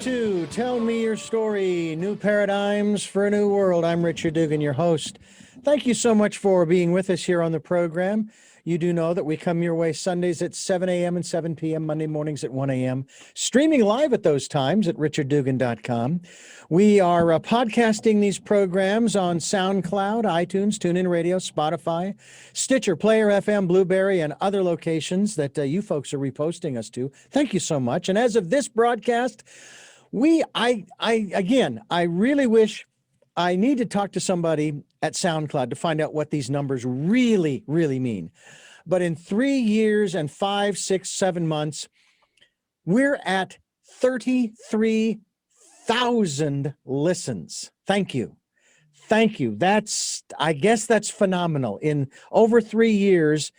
to Tell Me Your Story, New Paradigms for a New World. I'm Richard Dugan, your host. Thank you so much for being with us here on the program. You do know that we come your way Sundays at 7 a.m. and 7 p.m., Monday mornings at 1 a.m., streaming live at those times at richarddugan.com. We are podcasting these programs on SoundCloud, iTunes, TuneIn Radio, Spotify, Stitcher, Player FM, Blueberry, and other locations that you folks are reposting us to. Thank you so much. And as of this broadcast, I really wish I need to talk to somebody at SoundCloud to find out what these numbers really, really mean. But in 3 years and 5, 6, 7 months, we're at 33,000 listens. Thank you. Thank you. I guess that's phenomenal. In over 3 years,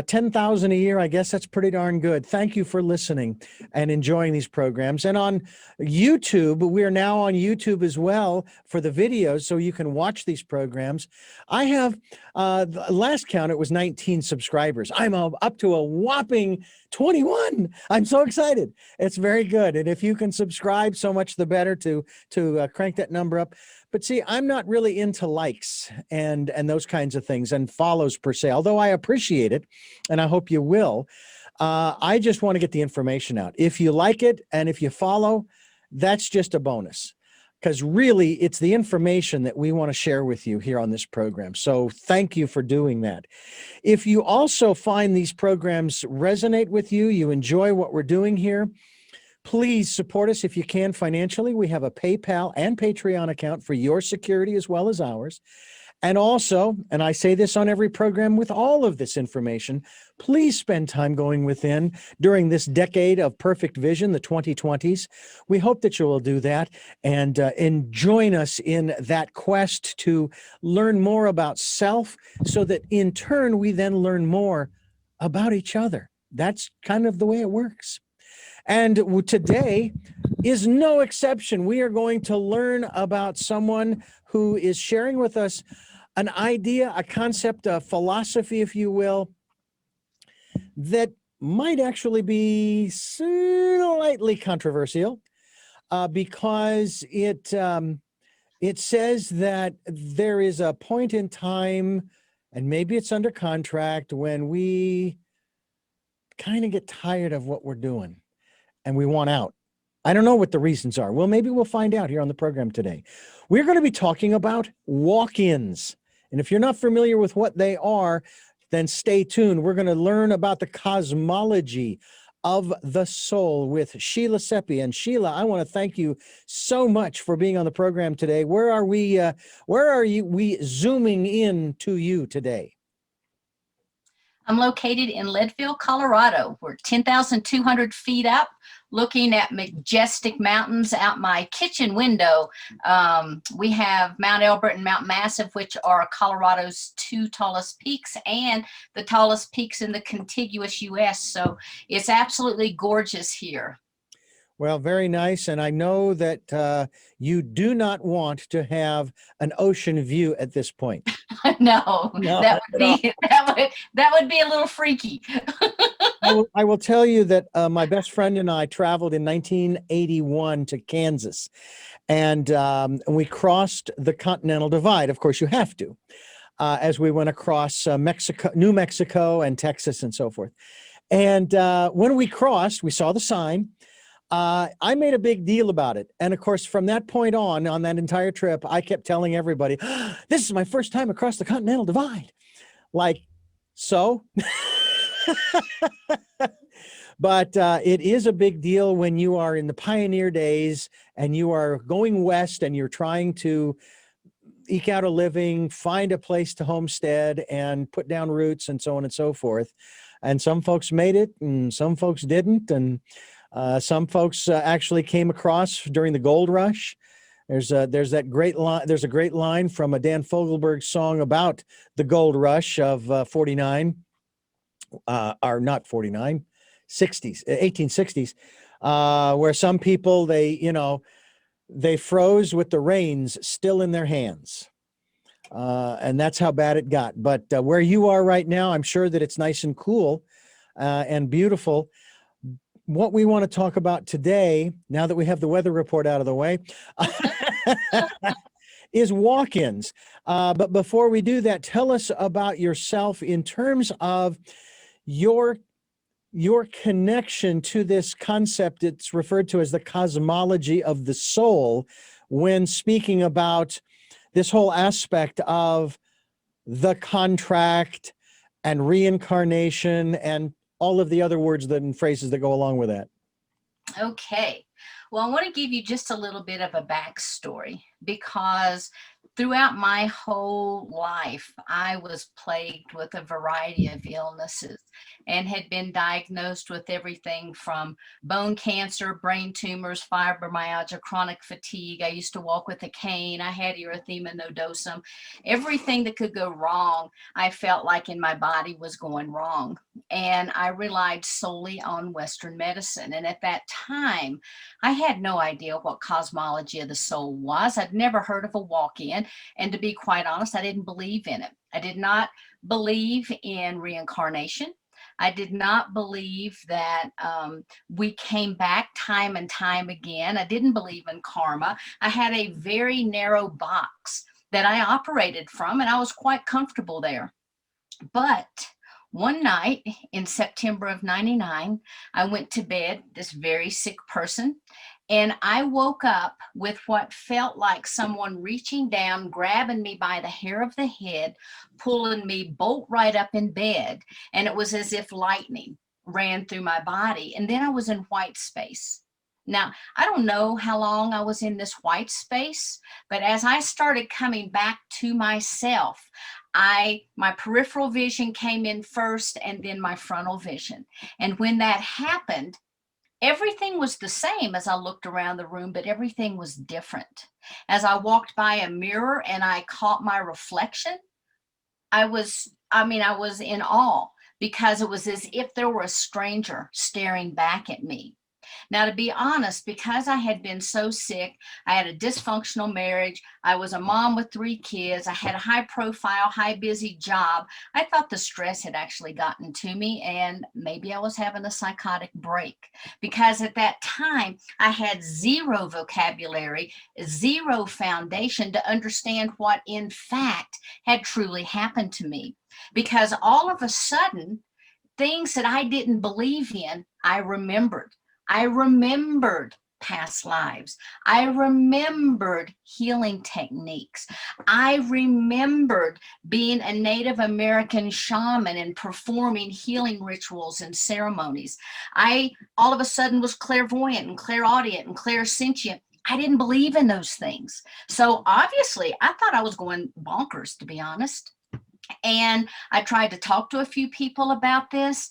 10,000 a year, I guess that's pretty darn good. Thank you for listening and enjoying these programs. And on YouTube, we are now on YouTube as well for the videos, so you can watch these programs. I have, last count, it was 19 subscribers. I'm up to a whopping 21. I'm so excited. It's very good. And if you can subscribe, so much the better to crank that number up. But see, I'm not really into likes and those kinds of things and follows per se, although I appreciate it, and I hope you will. I just want to get the information out. If you like it and if you follow, that's just a bonus, because really it's the information that we want to share with you here on this program. So thank you for doing that. If you also find these programs resonate with you, you enjoy what we're doing here, please support us if you can financially. We have a PayPal and Patreon account for your security as well as ours. And also, and I say this on every program with all of this information, please spend time going within during this decade of perfect vision, the 2020s. We hope that you will do that and join us in that quest to learn more about self, so that in turn we then learn more about each other. That's kind of the way it works. And today is no exception. We are going to learn about someone who is sharing with us an idea, a concept, a philosophy, if you will, that might actually be slightly controversial, because it says that there is a point in time, and maybe it's under contract, when we kind of get tired of what we're doing and we want out. I don't know what the reasons are. Well, maybe we'll find out here on the program today. We're going to be talking about walk-ins. And if you're not familiar with what they are, then stay tuned. We're going to learn about the cosmology of the soul with Sheila Seppi. And Sheila, I want to thank you so much for being on the program today. Where are we zooming in to you today? I'm located in Leadville, Colorado. We're 10,200 feet up, looking at majestic mountains out my kitchen window. We have Mount Elbert and Mount Massive, which are Colorado's 2 tallest peaks and the tallest peaks in the contiguous U.S. So it's absolutely gorgeous here. Well, very nice. And I know that you do not want to have an ocean view at this point. No, that would be a little freaky. I will tell you that my best friend and I traveled in 1981 to Kansas, and we crossed the Continental Divide. Of course, you have to, as we went across Mexico, New Mexico, and Texas, and so forth. And when we crossed, we saw the sign. I made a big deal about it. And of course, from that point on that entire trip, I kept telling everybody, this is my first time across the Continental Divide. Like, so. But it is a big deal when you are in the pioneer days and you are going west and you're trying to eke out a living, find a place to homestead and put down roots and so on and so forth. And some folks made it and some folks didn't. And some folks actually came across during the gold rush. There's a great line from a Dan Fogelberg song about the gold rush of 49, or not 49, 60s, 1860s, where some people, they froze with the reins still in their hands. And that's how bad it got. But where you are right now, I'm sure that it's nice and cool and beautiful. what we want to talk about today, now that we have the weather report out of the way, is walk-ins. But before we do that, tell us about yourself in terms of your connection to this concept. It's referred to as the cosmology of the soul when speaking about this whole aspect of the contract and reincarnation and all of the other words and phrases that go along with that. Okay. Well, I want to give you just a little bit of a backstory, because throughout my whole life, I was plagued with a variety of illnesses and had been diagnosed with everything from bone cancer, brain tumors, fibromyalgia, chronic fatigue. I used to walk with a cane. I had erythema nodosum. Everything that could go wrong, I felt like in my body was going wrong. And I relied solely on Western medicine. And at that time, I had no idea what cosmology of the soul was. I'd never heard of a walk-in. And to be quite honest, I didn't believe in it. I did not believe in reincarnation. I did not believe that we came back time and time again. I didn't believe in karma. I had a very narrow box that I operated from, and I was quite comfortable there. But one night in September of '99, I went to bed, this very sick person, and I woke up with what felt like someone reaching down, grabbing me by the hair of the head, pulling me bolt right up in bed. And it was as if lightning ran through my body. And then I was in white space. Now, I don't know how long I was in this white space, but as I started coming back to myself, my peripheral vision came in first and then my frontal vision. And when that happened, everything was the same as I looked around the room, but everything was different. As I walked by a mirror and I caught my reflection, I was in awe, because it was as if there were a stranger staring back at me. Now, to be honest, because I had been so sick, I had a dysfunctional marriage, I was a mom with 3 kids, I had a high profile, high busy job, I thought the stress had actually gotten to me, and maybe I was having a psychotic break, because at that time I had zero vocabulary, zero foundation to understand what in fact had truly happened to me. Because all of a sudden, things that I didn't believe in, I remembered. I remembered past lives. I remembered healing techniques. I remembered being a Native American shaman and performing healing rituals and ceremonies. I all of a sudden was clairvoyant and clairaudient and clairsentient. I didn't believe in those things. So obviously, I thought I was going bonkers, to be honest. And I tried to talk to a few people about this.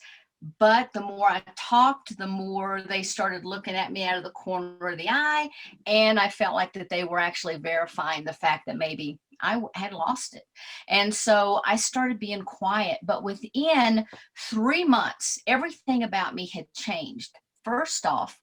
But the more I talked, the more they started looking at me out of the corner of the eye. And I felt like that they were actually verifying the fact that maybe I had lost it. And so I started being quiet. But within 3 months, everything about me had changed. First off,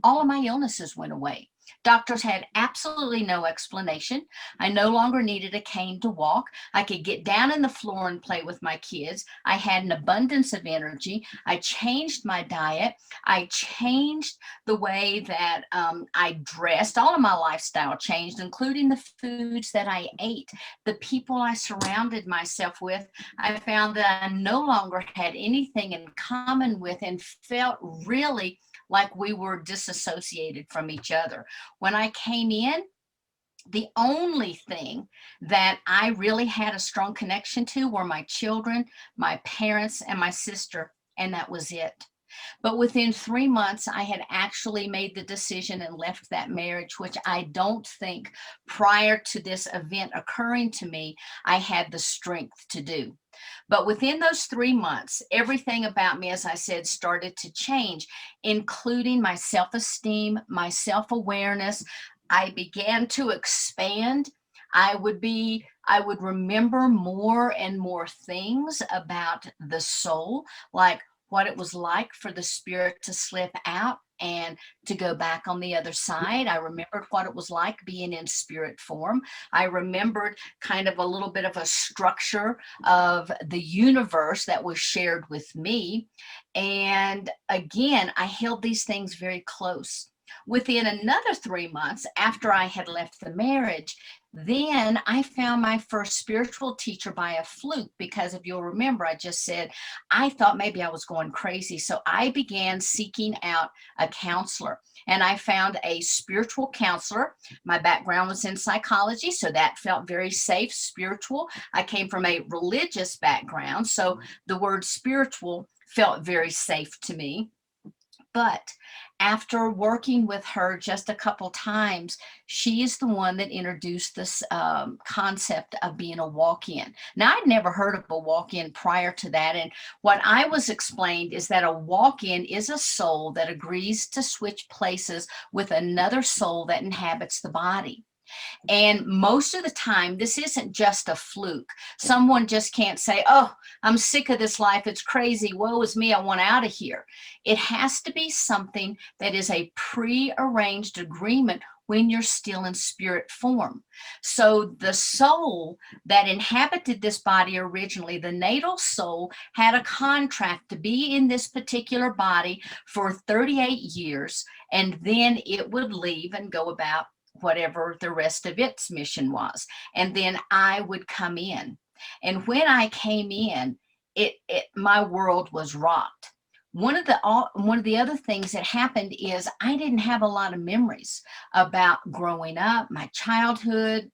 all of my illnesses went away. Doctors had absolutely no explanation. I no longer needed a cane to walk. I could get down on the floor and play with my kids. I had an abundance of energy. I changed my diet. I changed the way that I dressed. All of my lifestyle changed, including the foods that I ate, the people I surrounded myself with. I found that I no longer had anything in common with and felt really like we were disassociated from each other. When I came in, the only thing that I really had a strong connection to were my children, my parents, and my sister, and that was it. But within 3 months, I had actually made the decision and left that marriage, which I don't think prior to this event occurring to me, I had the strength to do. But within those 3 months, everything about me, as I said, started to change, including my self-esteem, my self-awareness. I began to expand. I would remember more and more things about the soul, like what it was like for the spirit to slip out and to go back on the other side. I remembered what it was like being in spirit form. I remembered kind of a little bit of a structure of the universe that was shared with me. And again, I held these things very close. Within another 3 months after I had left the marriage, then I found my first spiritual teacher by a fluke, because if you'll remember, I just said I thought maybe I was going crazy. So I began seeking out a counselor, and I found a spiritual counselor. My background was in psychology, so that felt very safe, spiritual. I came from a religious background, so the word spiritual felt very safe to me. But after working with her just a couple times, she is the one that introduced this concept of being a walk-in. Now, I'd never heard of a walk-in prior to that. And what I was explained is that a walk-in is a soul that agrees to switch places with another soul that inhabits the body. And most of the time, this isn't just a fluke. Someone just can't say, oh, I'm sick of this life. It's crazy. Woe is me. I want out of here. It has to be something that is a pre-arranged agreement when you're still in spirit form. So the soul that inhabited this body originally, the natal soul, had a contract to be in this particular body for 38 years, and then it would leave and go about whatever the rest of its mission was. And then I would come in. And when I came in, my world was rocked. One of the other things that happened is I didn't have a lot of memories about growing up, my childhood,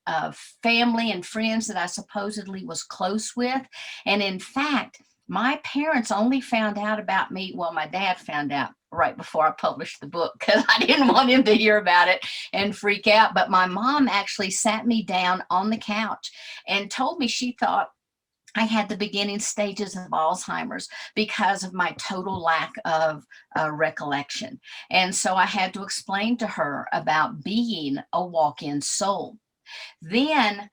family and friends that I supposedly was close with. And in fact, my parents only found out about me, well, my dad found out right before I published the book because I didn't want him to hear about it and freak out. But my mom actually sat me down on the couch and told me she thought I had the beginning stages of Alzheimer's because of my total lack of recollection. And so I had to explain to her about being a walk-in soul. Then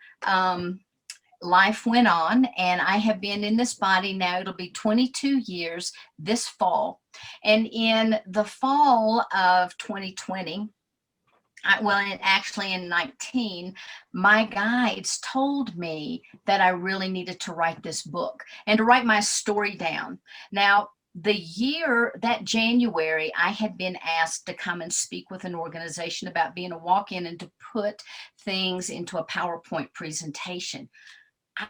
life went on, and I have been in this body now. It'll be 22 years this fall. And in the fall of 2020, actually in 19, my guides told me that I really needed to write this book and to write my story down. Now, that January, I had been asked to come and speak with an organization about being a walk-in and to put things into a PowerPoint presentation.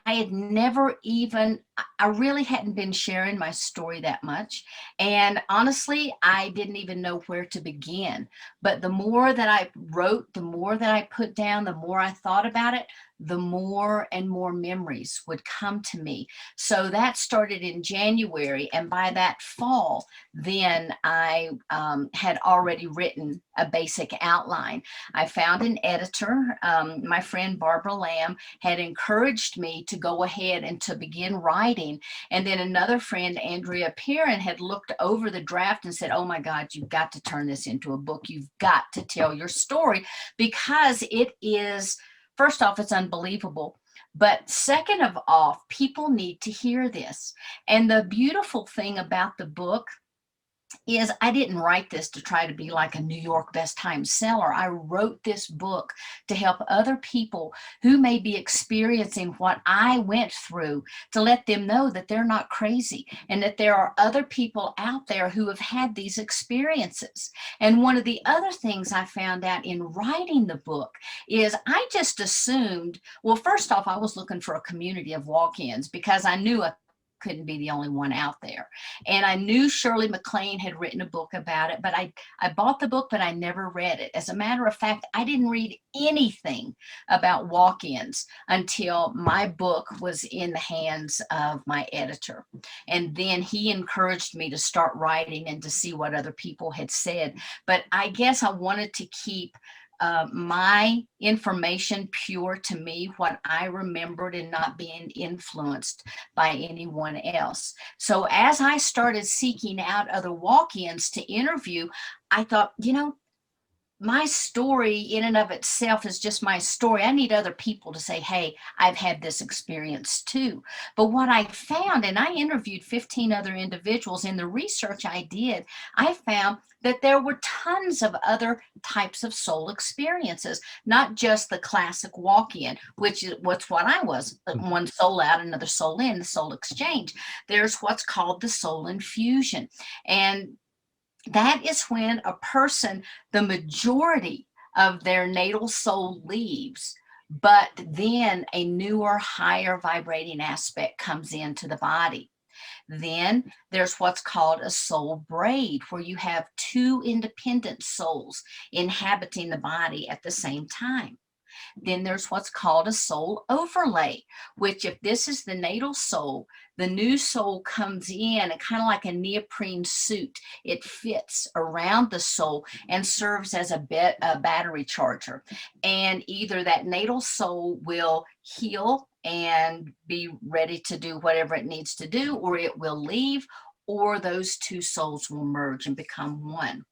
I had never even, I really hadn't been sharing my story that much. And honestly, I didn't even know where to begin. But the more that I wrote, the more that I put down, the more I thought about it, the more and more memories would come to me. So that started in January. And by that fall, then I had already written a basic outline. I found an editor. My friend Barbara Lamb had encouraged me to go ahead and to begin writing. And then another friend, Andrea Perrin, had looked over the draft and said, oh my God, you've got to turn this into a book. You've got to tell your story, because it is, first off, it's unbelievable. But second of all, people need to hear this. And the beautiful thing about the book is I didn't write this to try to be like a New York best time seller. I wrote this book to help other people who may be experiencing what I went through, to let them know that they're not crazy and that there are other people out there who have had these experiences. And one of the other things I found out in writing the book is I just assumed, well, first off, I was looking for a community of walk-ins because I knew I couldn't be the only one out there. And I knew Shirley MacLaine had written a book about it, but I bought the book, but I never read it. As a matter of fact, I didn't read anything about walk-ins until my book was in the hands of my editor. And then he encouraged me to start writing and to see what other people had said. But I guess I wanted to keep my information pure to me, what I remembered, and not being influenced by anyone else. So as I started seeking out other walk-ins to interview, I thought, my story in and of itself is just my story. I need other people to say, hey, I've had this experience too. But what I found, and I interviewed 15 other individuals in the research I did, I found that there were tons of other types of soul experiences, not just the classic walk-in, which is what's what I was, one soul out, another soul in, the soul exchange. There's what's called the soul infusion. And that is when a person, the majority of their natal soul leaves, but then a newer, higher vibrating aspect comes into the body. Then there's what's called a soul braid, where you have two independent souls inhabiting the body at the same time. Then there's what's called a soul overlay, which if this is the natal soul, the new soul comes in and kind of like a neoprene suit. It fits around the soul and serves as a battery charger. And either that natal soul will heal and be ready to do whatever it needs to do, or it will leave, or those two souls will merge and become one.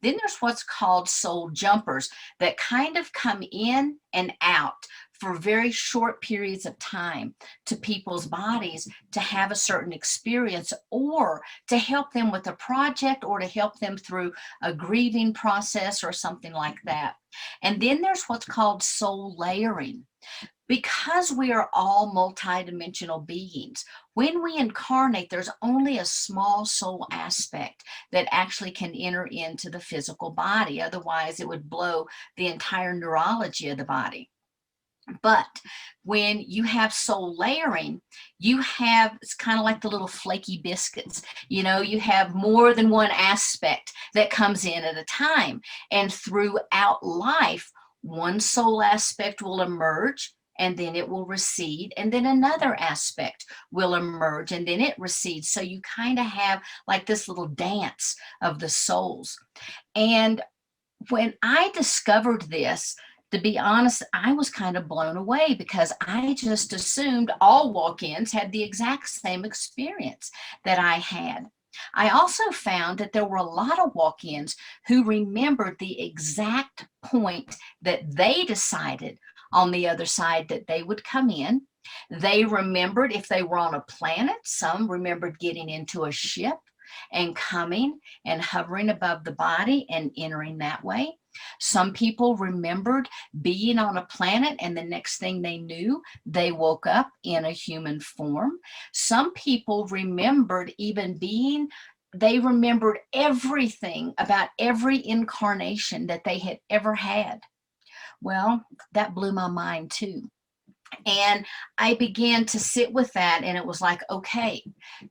Then there's what's called soul jumpers that kind of come in and out for very short periods of time to people's bodies to have a certain experience, or to help them with a project, or to help them through a grieving process or something like that. And then there's what's called soul layering. Because we are all multidimensional beings, when we incarnate, there's only a small soul aspect that actually can enter into the physical body. Otherwise, it would blow the entire neurology of the body. But when you have soul layering, you have, it's kind of like the little flaky biscuits. You know, you have more than one aspect that comes in at a time. And throughout life, one soul aspect will emerge, and then it will recede, and then another aspect will emerge, and then it recedes. So you kind of have like this little dance of the souls. And when I discovered this, to be honest, I was kind of blown away, because I just assumed all walk-ins had the exact same experience that I had. I also found that there were a lot of walk-ins who remembered the exact point that they decided on the other side that they would come in. They remembered if they were on a planet. Some remembered getting into a ship and coming and hovering above the body and entering that way. Some people remembered being on a planet, and the next thing they knew, they woke up in a human form. Some people remembered even being, they remembered everything about every incarnation that they had ever had. Well, that blew my mind too. And I began to sit with that, and it was like, okay,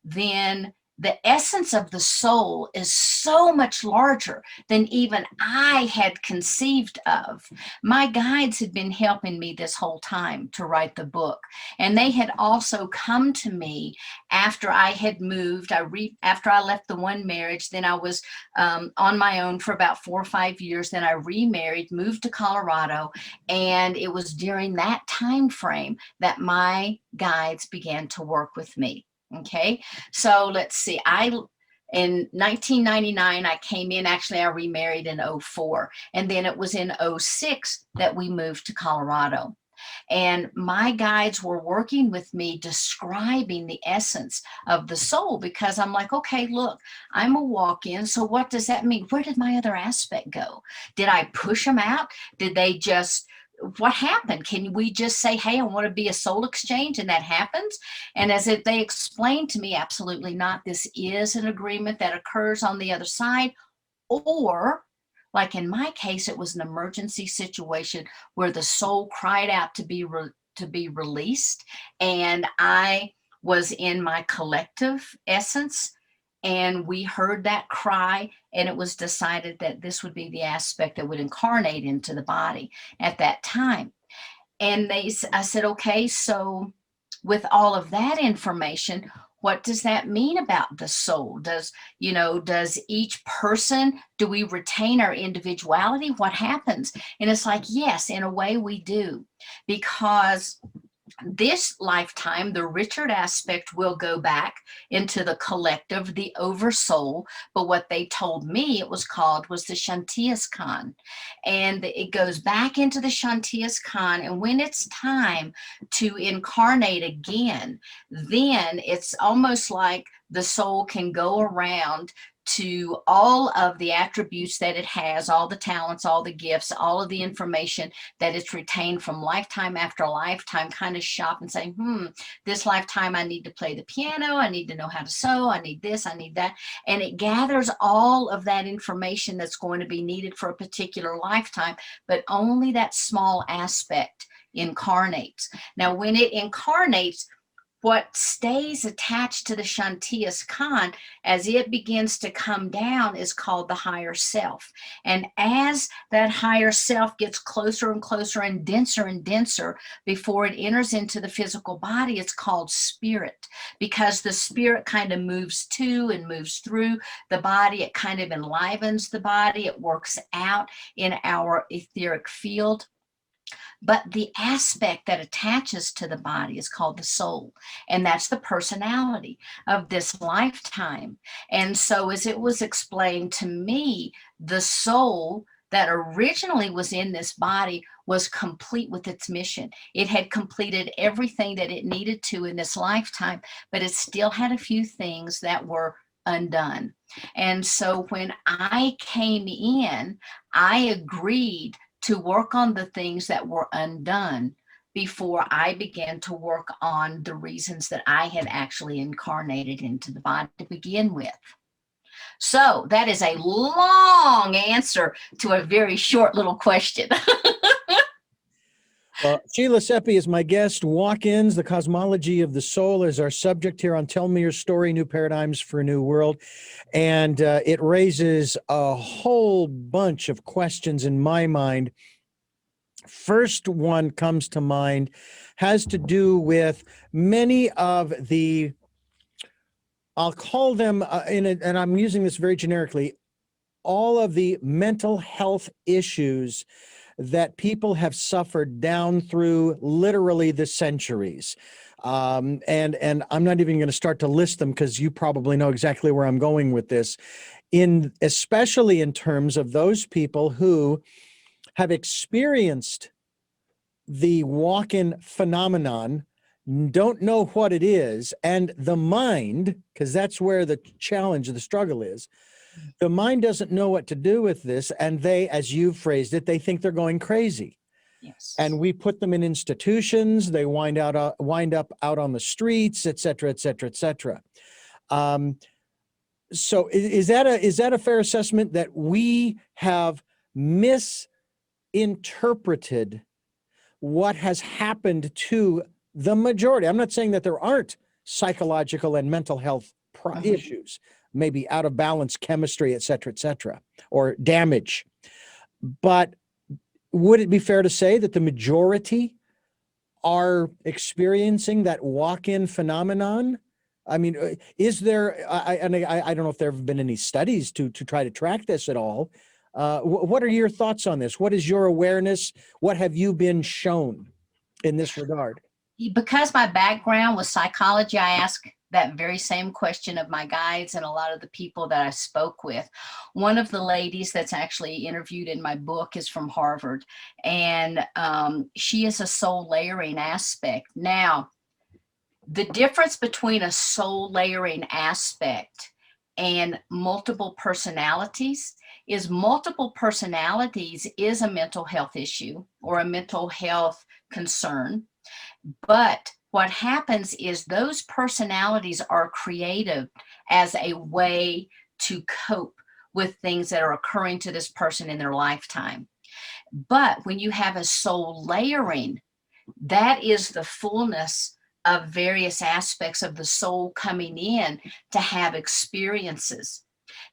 then the essence of the soul is so much larger than even I had conceived of. My guides had been helping me this whole time to write the book, and they had also come to me after I had moved. After I left the one marriage, then I was on my own for about 4 or 5 years. Then I remarried, moved to Colorado, and it was during that time frame that my guides began to work with me. Okay, so let's see. In 1999, I came in. Actually, I remarried in 04, and then it was in 06 that we moved to Colorado. And my guides were working with me, describing the essence of the soul, because I'm like, okay, look, I'm a walk-in. So what does that mean? Where did my other aspect go? Did I push them out? Did they just, what happened? Can we just say, hey, I want to be a soul exchange, and that happens? And as they explained to me, absolutely not. This is an agreement that occurs on the other side. Or, like in my case, it was an emergency situation where the soul cried out to be released, and I was in my collective essence, and we heard that cry, and it was decided that this would be the aspect that would incarnate into the body at that time. And I said, okay, so with all of that information, what does that mean about the soul? Does each person, do we retain our individuality? What happens? And it's like, yes, in a way we do, because This lifetime, the Richard aspect will go back into the collective, the oversoul. But what they told me it was called was the Shantias Khan. And it goes back into the Shantias Khan. And when it's time to incarnate again, then it's almost like the soul can go around to all of the attributes that it has, all the talents, all the gifts, all of the information that it's retained from lifetime after lifetime, kind of shop and say, this lifetime I need to play the piano, I need to know how to sew, I need this, I need that. And it gathers all of that information that's going to be needed for a particular lifetime, but only that small aspect incarnates. Now, when it incarnates, what stays attached to the Shantias Khan as it begins to come down is called the higher self. And as that higher self gets closer and closer and denser before it enters into the physical body, it's called spirit, because the spirit kind of moves to and moves through the body. It kind of enlivens the body. It works out in our etheric field. But the aspect that attaches to the body is called the soul. And that's the personality of this lifetime. And so, as it was explained to me, the soul that originally was in this body was complete with its mission. It had completed everything that it needed to in this lifetime, but it still had a few things that were undone. And so when I came in, I agreed to work on the things that were undone before I began to work on the reasons that I had actually incarnated into the body to begin with. So that is a long answer to a very short little question. Well, Sheila Seppi is my guest. Walk-ins, the cosmology of the soul is our subject here on Tell Me Your Story, New Paradigms for a New World. And it raises a whole bunch of questions in my mind. First one comes to mind, has to do with many of the, I'll call them, and I'm using this very generically, all of the mental health issues that people have suffered down through literally the centuries. And I'm not even going to start to list them because you probably know exactly where I'm going with this, especially in terms of those people who have experienced the walk-in phenomenon, don't know what it is, and the mind, because that's where the challenge, the struggle is, the mind doesn't know what to do with this, and they, as you phrased it, they think they're going crazy. Yes. And we put them in institutions, they wind up out on the streets, et cetera, et cetera, et cetera. So is that a fair assessment that we have misinterpreted what has happened to the majority? I'm not saying that there aren't psychological and mental health issues, maybe out of balance chemistry, et cetera, or damage. But would it be fair to say that the majority are experiencing that walk-in phenomenon? I mean, is there, I don't know if there have been any studies to try to track this at all. What are your thoughts on this? What is your awareness? What have you been shown in this regard? Because my background was psychology, I asked that very same question of my guides and a lot of the people that I spoke with. One of the ladies that's actually interviewed in my book is from Harvard, and she is a soul layering aspect. Now, the difference between a soul layering aspect and multiple personalities is multiple personalities is a mental health issue or a mental health concern. But what happens is those personalities are creative as a way to cope with things that are occurring to this person in their lifetime. But when you have a soul layering, that is the fullness of various aspects of the soul coming in to have experiences.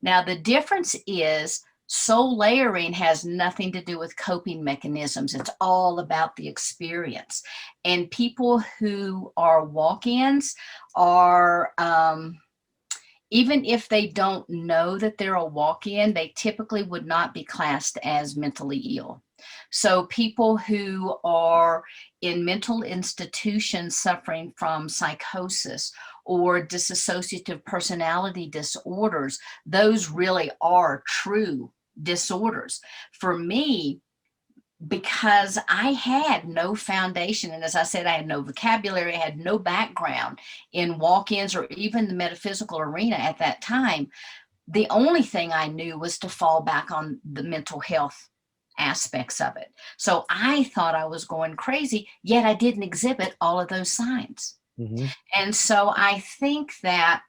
Now, the difference is soul layering has nothing to do with coping mechanisms. It's all about the experience. And people who are walk-ins are even if they don't know that they're a walk-in, they typically would not be classed as mentally ill. So people who are in mental institutions suffering from psychosis or dissociative personality disorders, those really are true disorders. For me, because I had no foundation, and as I said, I had no vocabulary, I had no background in walk-ins or even the metaphysical arena at that time, the only thing I knew was to fall back on the mental health aspects of it. So I thought I was going crazy, yet I didn't exhibit all of those signs. Mhm. And so I think that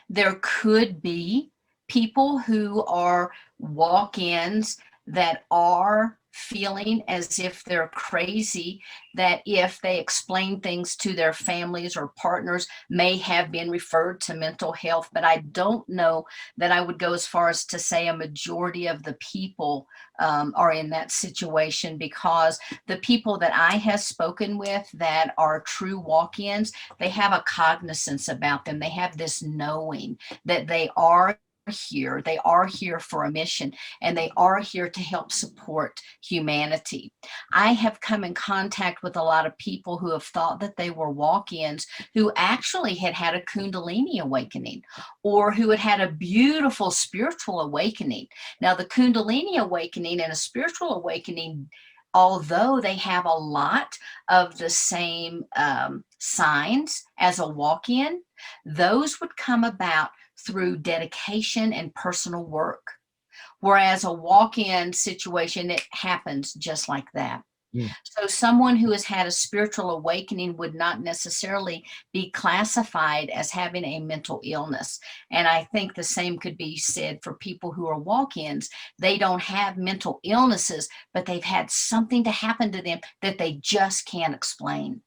there could be people who are walk-ins that are feeling as if they're crazy, that if they explain things to their families or partners may have been referred to mental health. But I don't know that I would go as far as to say a majority of the people are in that situation, because the people that I have spoken with that are true walk-ins, they have a cognizance about them. They have this knowing that they are here for a mission, and they are here to help support humanity. I have come in contact with a lot of people who have thought that they were walk-ins, who actually had had a Kundalini awakening, or who had had a beautiful spiritual awakening. Now, the Kundalini awakening and a spiritual awakening, although they have a lot of the same signs as a walk-in, those would come about through dedication and personal work. Whereas a walk-in situation, it happens just like that. Mm. So someone who has had a spiritual awakening would not necessarily be classified as having a mental illness. And I think the same could be said for people who are walk-ins. They don't have mental illnesses, but they've had something to happen to them that they just can't explain.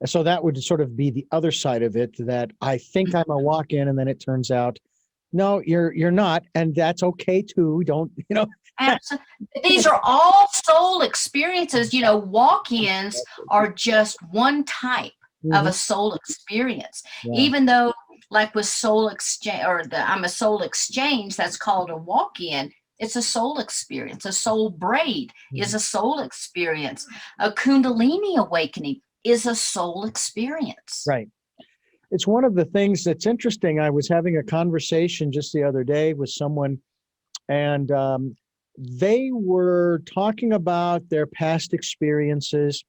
So that would sort of be the other side of it, that I think I'm a walk-in, and then it turns out, no, you're not, and that's okay too. Don't, Absolutely. These are all soul experiences. Walk-ins are just one type of Mhm. a soul experience. Yeah. Even though, like with soul exchange, or I'm a soul exchange, that's called a walk-in. It's a soul experience. A soul braid is a soul experience. A Kundalini awakening is a soul experience. Right. It's one of the things that's interesting. I was having a conversation just the other day with someone, and they were talking about their past experiences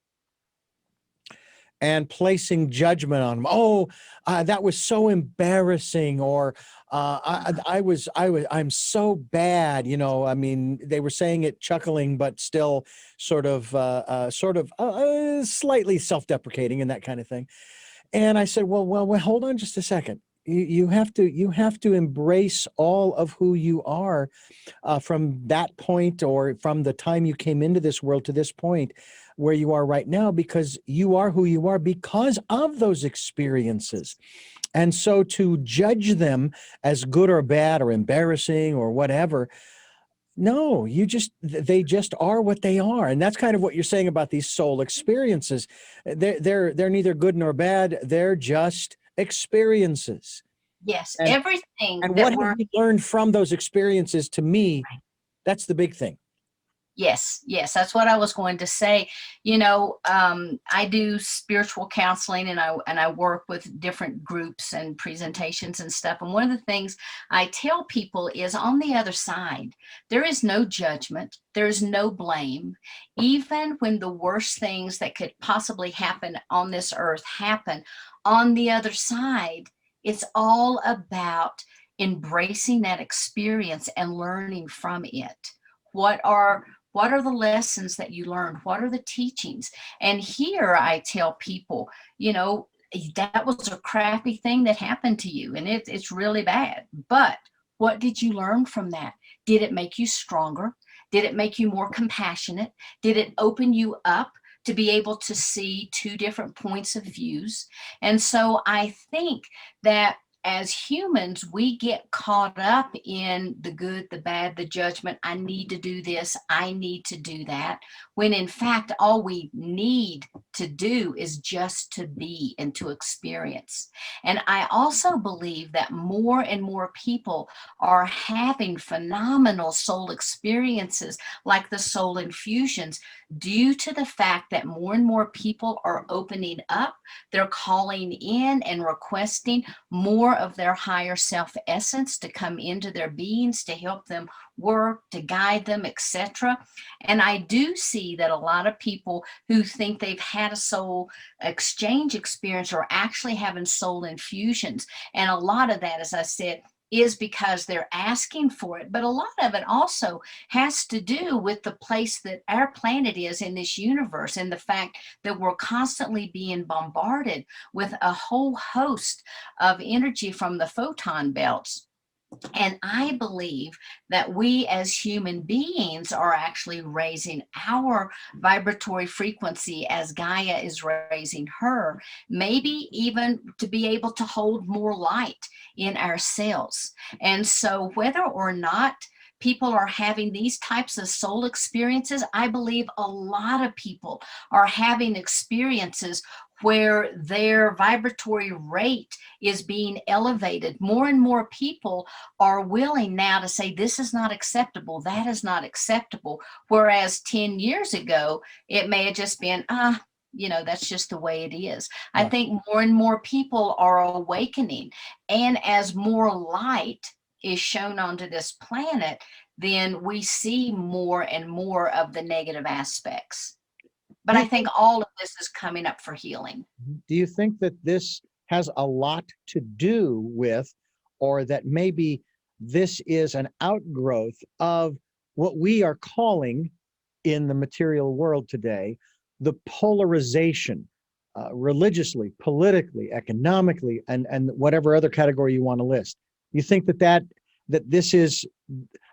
and placing judgment on them. Oh, that was so embarrassing, or I'm so bad. I mean, they were saying it chuckling, but still sort of slightly self-deprecating and that kind of thing. And I said, well, hold on just a second. You have to embrace all of who you are from that point, or from the time you came into this world to this point where you are right now, because you are who you are because of those experiences. And so to judge them as good or bad or embarrassing or whatever, no, they just are what they are. And that's kind of what you're saying about these soul experiences. They're neither good nor bad. They're just experiences. Yes, And everything and that what have we're we learned from those experiences? To me, that's the big thing. Yes, yes, that's what I was going to say. I do spiritual counseling, and I work with different groups and presentations and stuff. And one of the things I tell people is, on the other side, there is no judgment, there's no blame. Even when the worst things that could possibly happen on this earth happen, on the other side, it's all about embracing that experience and learning from it. What are what are the lessons that you learned? What are the teachings? And here I tell people, that was a crappy thing that happened to you, and it's really bad. But what did you learn from that? Did it make you stronger? Did it make you more compassionate? Did it open you up to be able to see two different points of views? And so I think that as humans, we get caught up in the good, the bad, the judgment. I need to do this. I need to do that. when in fact all we need to do is just to be and to experience. And I also believe that more and more people are having phenomenal soul experiences like the soul infusions due to the fact that more and more people are opening up. They're calling in and requesting more of their higher self essence to come into their beings to help them work, to guide them, etc. And I do see that a lot of people who think they've had a soul exchange experience are actually having soul infusions. And a lot of that, as I said, is because they're asking for it. But a lot of it also has to do with the place that our planet is in this universe and the fact that we're constantly being bombarded with a whole host of energy from the photon belts. And I believe that we as human beings are actually raising our vibratory frequency as Gaia is raising her, maybe even to be able to hold more light in ourselves. And so whether or not people are having these types of soul experiences, I believe a lot of people are having experiences where their vibratory rate is being elevated. More and more people are willing now to say, this is not acceptable, that is not acceptable. Whereas 10 years ago, it may have just been, that's just the way it is. Yeah. I think more and more people are awakening. And as more light is shown onto this planet, then we see more and more of the negative aspects. But I think all of this is coming up for healing. Do you think that this has a lot to do with, or that maybe this is an outgrowth of what we are calling in the material world today, the polarization, religiously, politically, economically, and whatever other category you want to list? You think that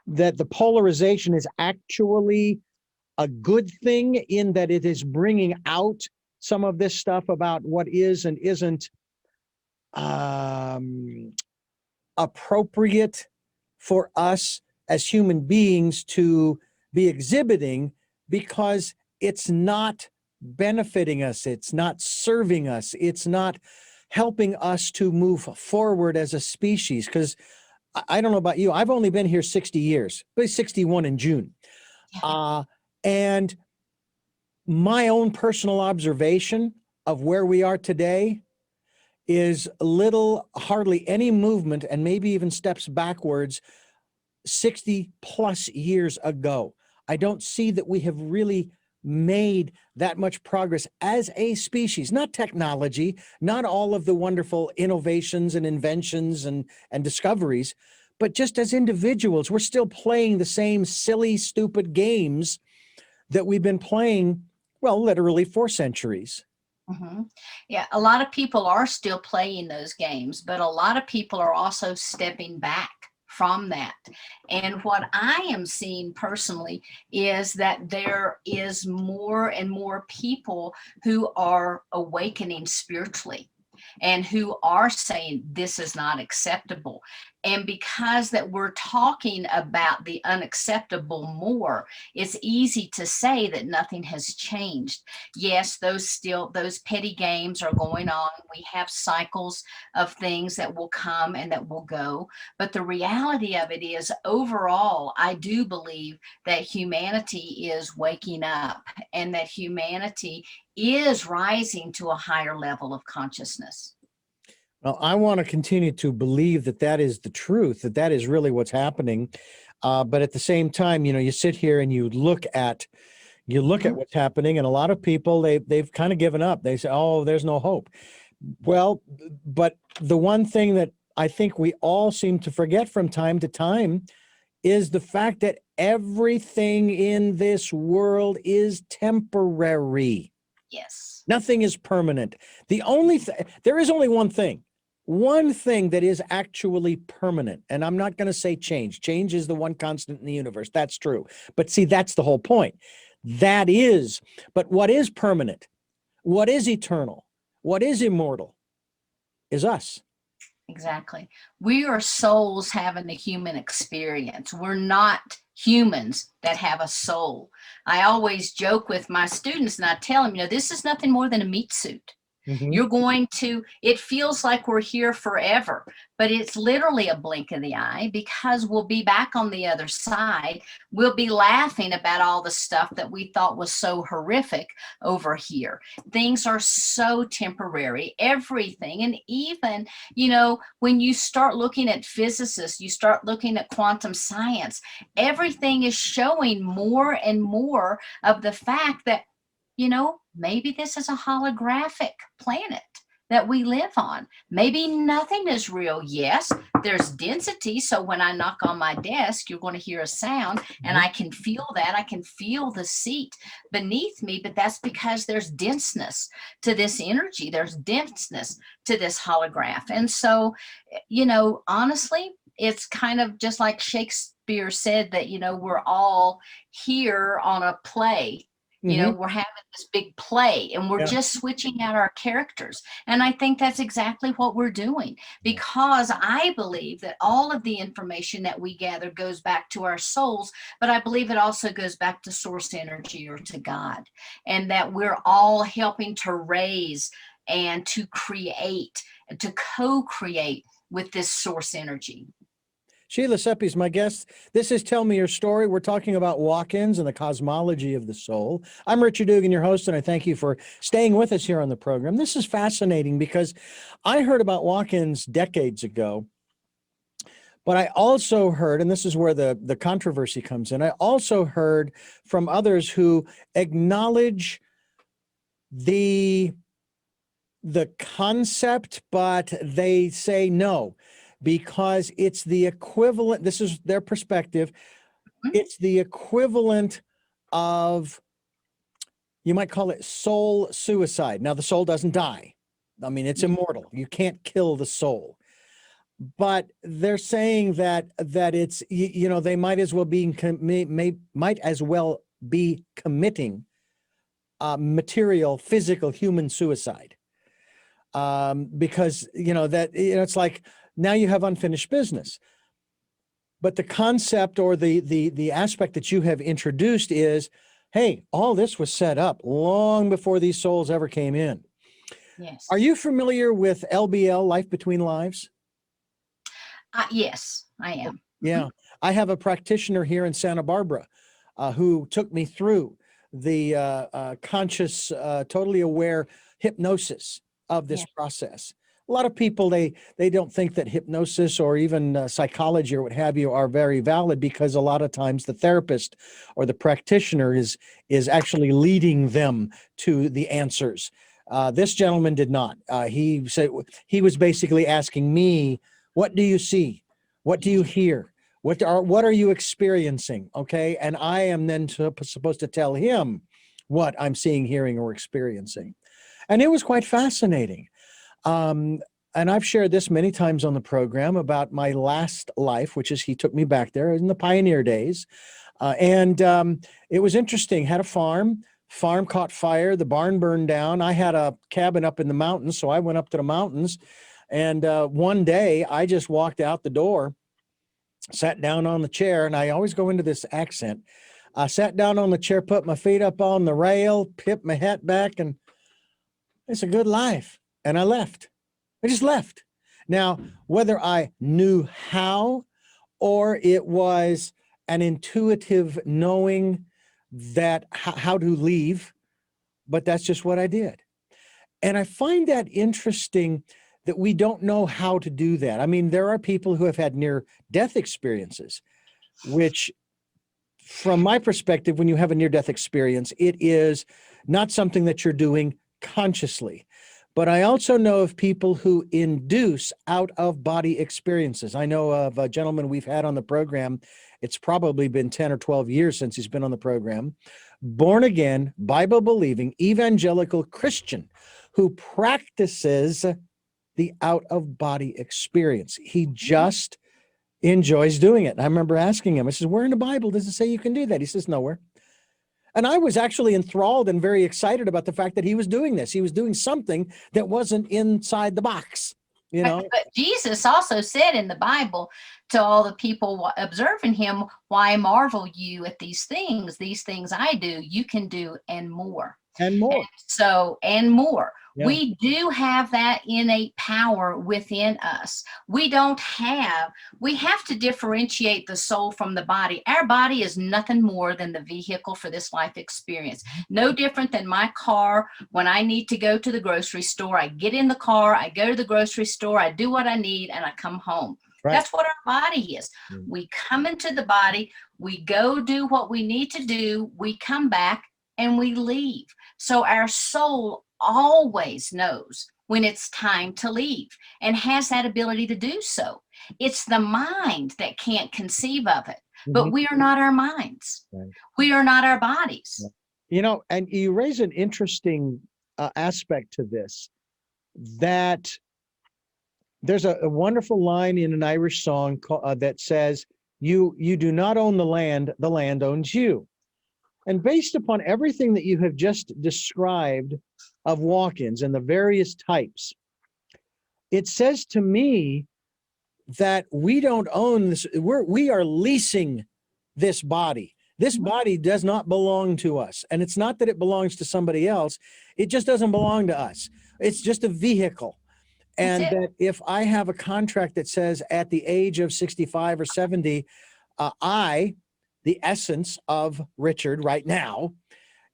the polarization is actually a good thing in that it is bringing out some of this stuff about what is and isn't appropriate for us as human beings to be exhibiting, because it's not benefiting us, it's not serving us, it's not helping us to move forward as a species? Because I don't know about you, I've only been here 60 years, but 61 in June. And my own personal observation of where we are today is hardly any movement, and maybe even steps backwards 60 plus years ago. I don't see that we have really made that much progress as a species, not technology, not all of the wonderful innovations and inventions and discoveries, but just as individuals, we're still playing the same silly, stupid games that we've been playing, well, literally for centuries. Mm-hmm. Yeah, a lot of people are still playing those games, but a lot of people are also stepping back from that. And what I am seeing personally is that there is more and more people who are awakening spiritually and who are saying this is not acceptable. And because that we're talking about the unacceptable more, it's easy to say that nothing has changed. Yes, those petty games are going on. We have cycles of things that will come and that will go. But the reality of it is, overall, I do believe that humanity is waking up and that humanity is rising to a higher level of consciousness. Well, I want to continue to believe that is the truth, that is really what's happening. But at the same time, you sit here and you look at what's happening, and a lot of people, they've kind of given up. They say, oh, there's no hope. Well, but the one thing that I think we all seem to forget from time to time is the fact that everything in this world is temporary. Yes. Nothing is permanent. There is only one thing that is actually permanent. And I'm not going to say change. Change is the one constant in the universe. That's true. But see, that's the whole point. But what is permanent, what is eternal, what is immortal is us. Exactly. We are souls having a human experience. We're not humans that have a soul. I always joke with my students and I tell them, this is nothing more than a meat suit. Hmm. You're going to, it feels like we're here forever, but it's literally a blink of the eye, because we'll be back on the other side. We'll be laughing about all the stuff that we thought was so horrific over here. Things are so temporary, everything. And even, when you start looking at physicists, you start looking at quantum science, everything is showing more and more of the fact that maybe this is a holographic planet that we live on. Maybe nothing is real. Yes, there's density. So when I knock on my desk, you're going to hear a sound, and I can feel that. I can feel the seat beneath me, but that's because there's denseness to this energy. There's denseness to this holograph. And so, honestly, it's kind of just like Shakespeare said that, we're all here on a play. We're having this big play, and we're just switching out our characters. And I think that's exactly what we're doing, because I believe that all of the information that we gather goes back to our souls, but I believe it also goes back to source energy or to God, and that we're all helping to raise and to create, to co-create with this source energy. Sheila Seppi is my guest. This is Tell Me Your Story. We're talking about walk-ins and the cosmology of the soul. I'm Richard Dugan, your host, and I thank you for staying with us here on the program. This is fascinating because I heard about walk-ins decades ago, but I also heard, and this is where the controversy comes in, I also heard from others who acknowledge the concept, but they say no, because it's the equivalent, this is their perspective, it's the equivalent of, you might call it soul suicide. Now, the soul doesn't die. I mean, it's immortal. You can't kill the soul. But they're saying that it's, they might as well be committing material, physical, human suicide. Because, it's like, now you have unfinished business. But the concept or the aspect that you have introduced is, hey, all this was set up long before these souls ever came in. Yes. Are you familiar with LBL, Life Between Lives? Yes, I am. Yeah. I have a practitioner here in Santa Barbara who took me through the conscious, totally aware hypnosis of this process. A lot of people, they don't think that hypnosis or even psychology or what have you are very valid, because a lot of times the therapist or the practitioner is actually leading them to the answers. This gentleman did not. He said he was basically asking me, what do you see? What do you hear? What are you experiencing? Okay. And I am then supposed to tell him what I'm seeing, hearing, or experiencing. And it was quite fascinating. And I've shared this many times on the program about my last life, which is he took me back there in the pioneer days. And it was interesting. Had a farm caught fire. The barn burned down. I had a cabin up in the mountains, so I went up to the mountains. And one day I just walked out the door, sat down on the chair, and I always go into this accent. I sat down on the chair, put my feet up on the rail, pipped my hat back, and it's a good life. And I left. I just left. Now, whether I knew how or it was an intuitive knowing that how to leave, but that's just what I did. And I find that interesting that we don't know how to do that. I mean, there are people who have had near-death experiences, which, from my perspective, when you have a near-death experience, it is not something that you're doing consciously. But I also know of people who induce out-of-body experiences. I know of a gentleman we've had on the program. It's probably been 10 or 12 years since he's been on the program. Born again, Bible-believing, evangelical Christian who practices the out-of-body experience. He just enjoys doing it. And I remember asking him, I said, where in the Bible does it say you can do that? He says, nowhere. And I was actually enthralled and very excited about the fact that he was doing this. He was doing something that wasn't inside the box. you know. But Jesus also said in the Bible to all the people observing him, why marvel you at these things? These things I do, you can do and more. And more. And more. Yeah. We do have that innate power within us. We have to differentiate the soul from the body. Our body is nothing more than the vehicle for this life experience. No different than my car. When I need to go to the grocery store, I get in the car, I go to the grocery store, I do what I need, and I come home. Right. That's what our body is. We come into the body, we go do what we need to do, we come back, and we leave. So our soul always knows when it's time to leave and has that ability to do so. It's the mind that can't conceive of it, but we are not our minds. Right. We are not our bodies. You know, and you raise an interesting aspect to this, that there's a wonderful line in an Irish song that says, you do not own the land owns you. And based upon everything that you have just described of walk-ins and the various types, it says to me that we don't own this. We are leasing this body. This body does not belong to us. And it's not that it belongs to somebody else. It just doesn't belong to us. It's just a vehicle. And that if I have a contract that says at the age of 65 or 70, the essence of Richard right now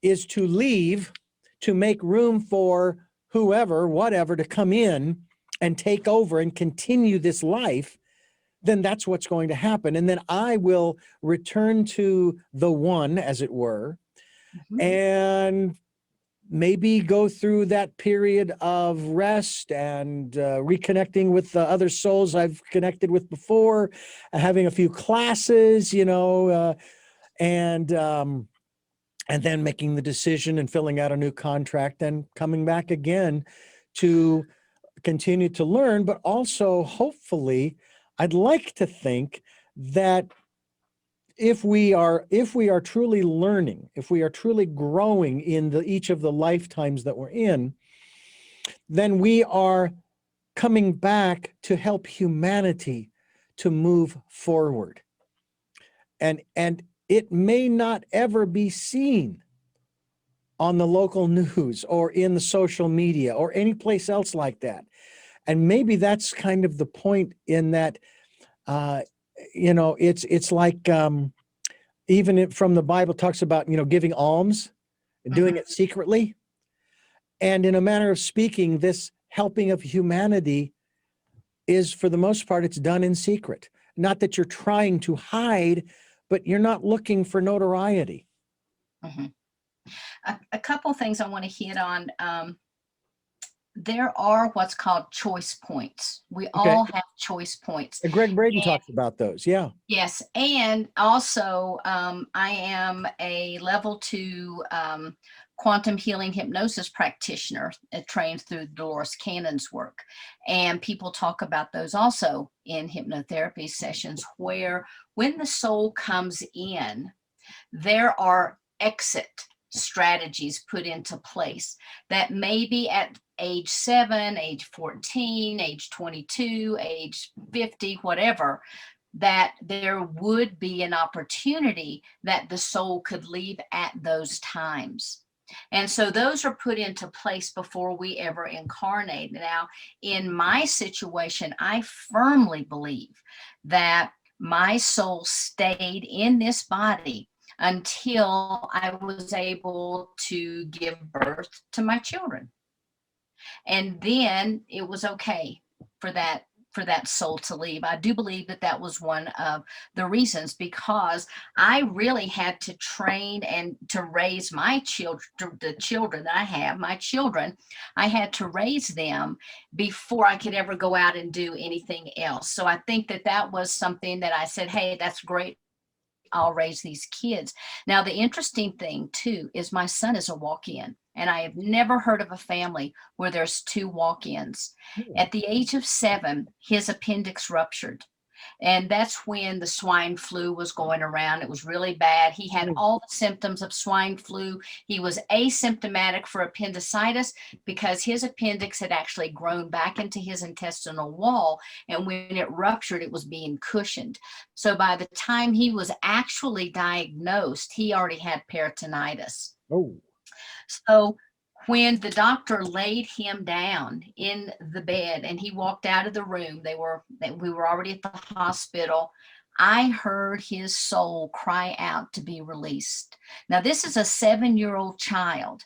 is to leave, to make room for whoever, whatever, to come in and take over and continue this life, then that's what's going to happen. And then I will return to the one, as it were, and maybe go through that period of rest and reconnecting with the other souls I've connected with before, having a few classes, you know, and then making the decision and filling out a new contract and coming back again to continue to learn. But also, hopefully, I'd like to think that if we are truly learning, if we are truly growing in each of the lifetimes that we're in, then we are coming back to help humanity to move forward. And it may not ever be seen on the local news or in the social media or any place else like that. And maybe that's kind of the point, in that, you know, it's like, even from the Bible talks about, you know, giving alms and doing it secretly. And in a manner of speaking, this helping of humanity is, for the most part, it's done in secret. Not that you're trying to hide, but you're not looking for notoriety. A couple things I want to hit on. There are what's called choice points. We all have choice points. And Greg Braden talks about those. Yeah. Yes. And also, I am a level 2 quantum healing hypnosis practitioner, trained through Dolores Cannon's work. And people talk about those also in hypnotherapy sessions, where when the soul comes in, there are exit strategies put into place that maybe at age 7, age 14, age 22, age 50, whatever, that there would be an opportunity that the soul could leave at those times. And so those are put into place before we ever incarnate. Now, in my situation, I firmly believe that my soul stayed in this body until I was able to give birth to my children. And then it was okay for that soul to leave. I do believe that that was one of the reasons, because I really had to train and to raise my children, the children that I have, my children, I had to raise them before I could ever go out and do anything else. So I think that that was something that I said, hey, that's great. I'll raise these kids. Now, the interesting thing too is my son is a walk-in, and I have never heard of a family where there's 2 walk-ins. At the age of 7, his appendix ruptured. And that's when the swine flu was going around. It was really bad. He had all the symptoms of swine flu. He was asymptomatic for appendicitis because his appendix had actually grown back into his intestinal wall. And when it ruptured, it was being cushioned. So by the time he was actually diagnosed, he already had peritonitis. Oh. So when the doctor laid him down in the bed and he walked out of the room, we were already at the hospital. I heard his soul cry out to be released. Now, this is a 7-year-old child,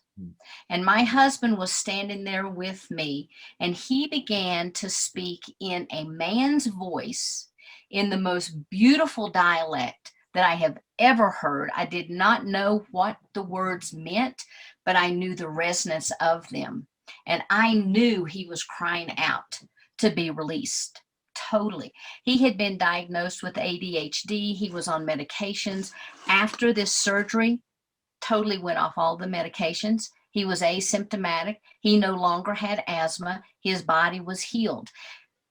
and my husband was standing there with me, and he began to speak in a man's voice in the most beautiful dialect that I have ever heard. I did not know what the words meant, but I knew the resonance of them. And I knew he was crying out to be released. Totally. He had been diagnosed with ADHD. He was on medications. After this surgery, totally went off all the medications. He was asymptomatic. He no longer had asthma. His body was healed.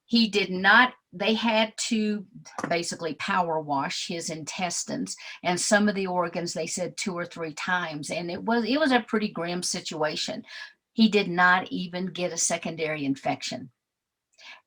He did not, they had to basically power wash his intestines and some of the organs, they said 2 or 3 times. And it was a pretty grim situation. He did not even get a secondary infection.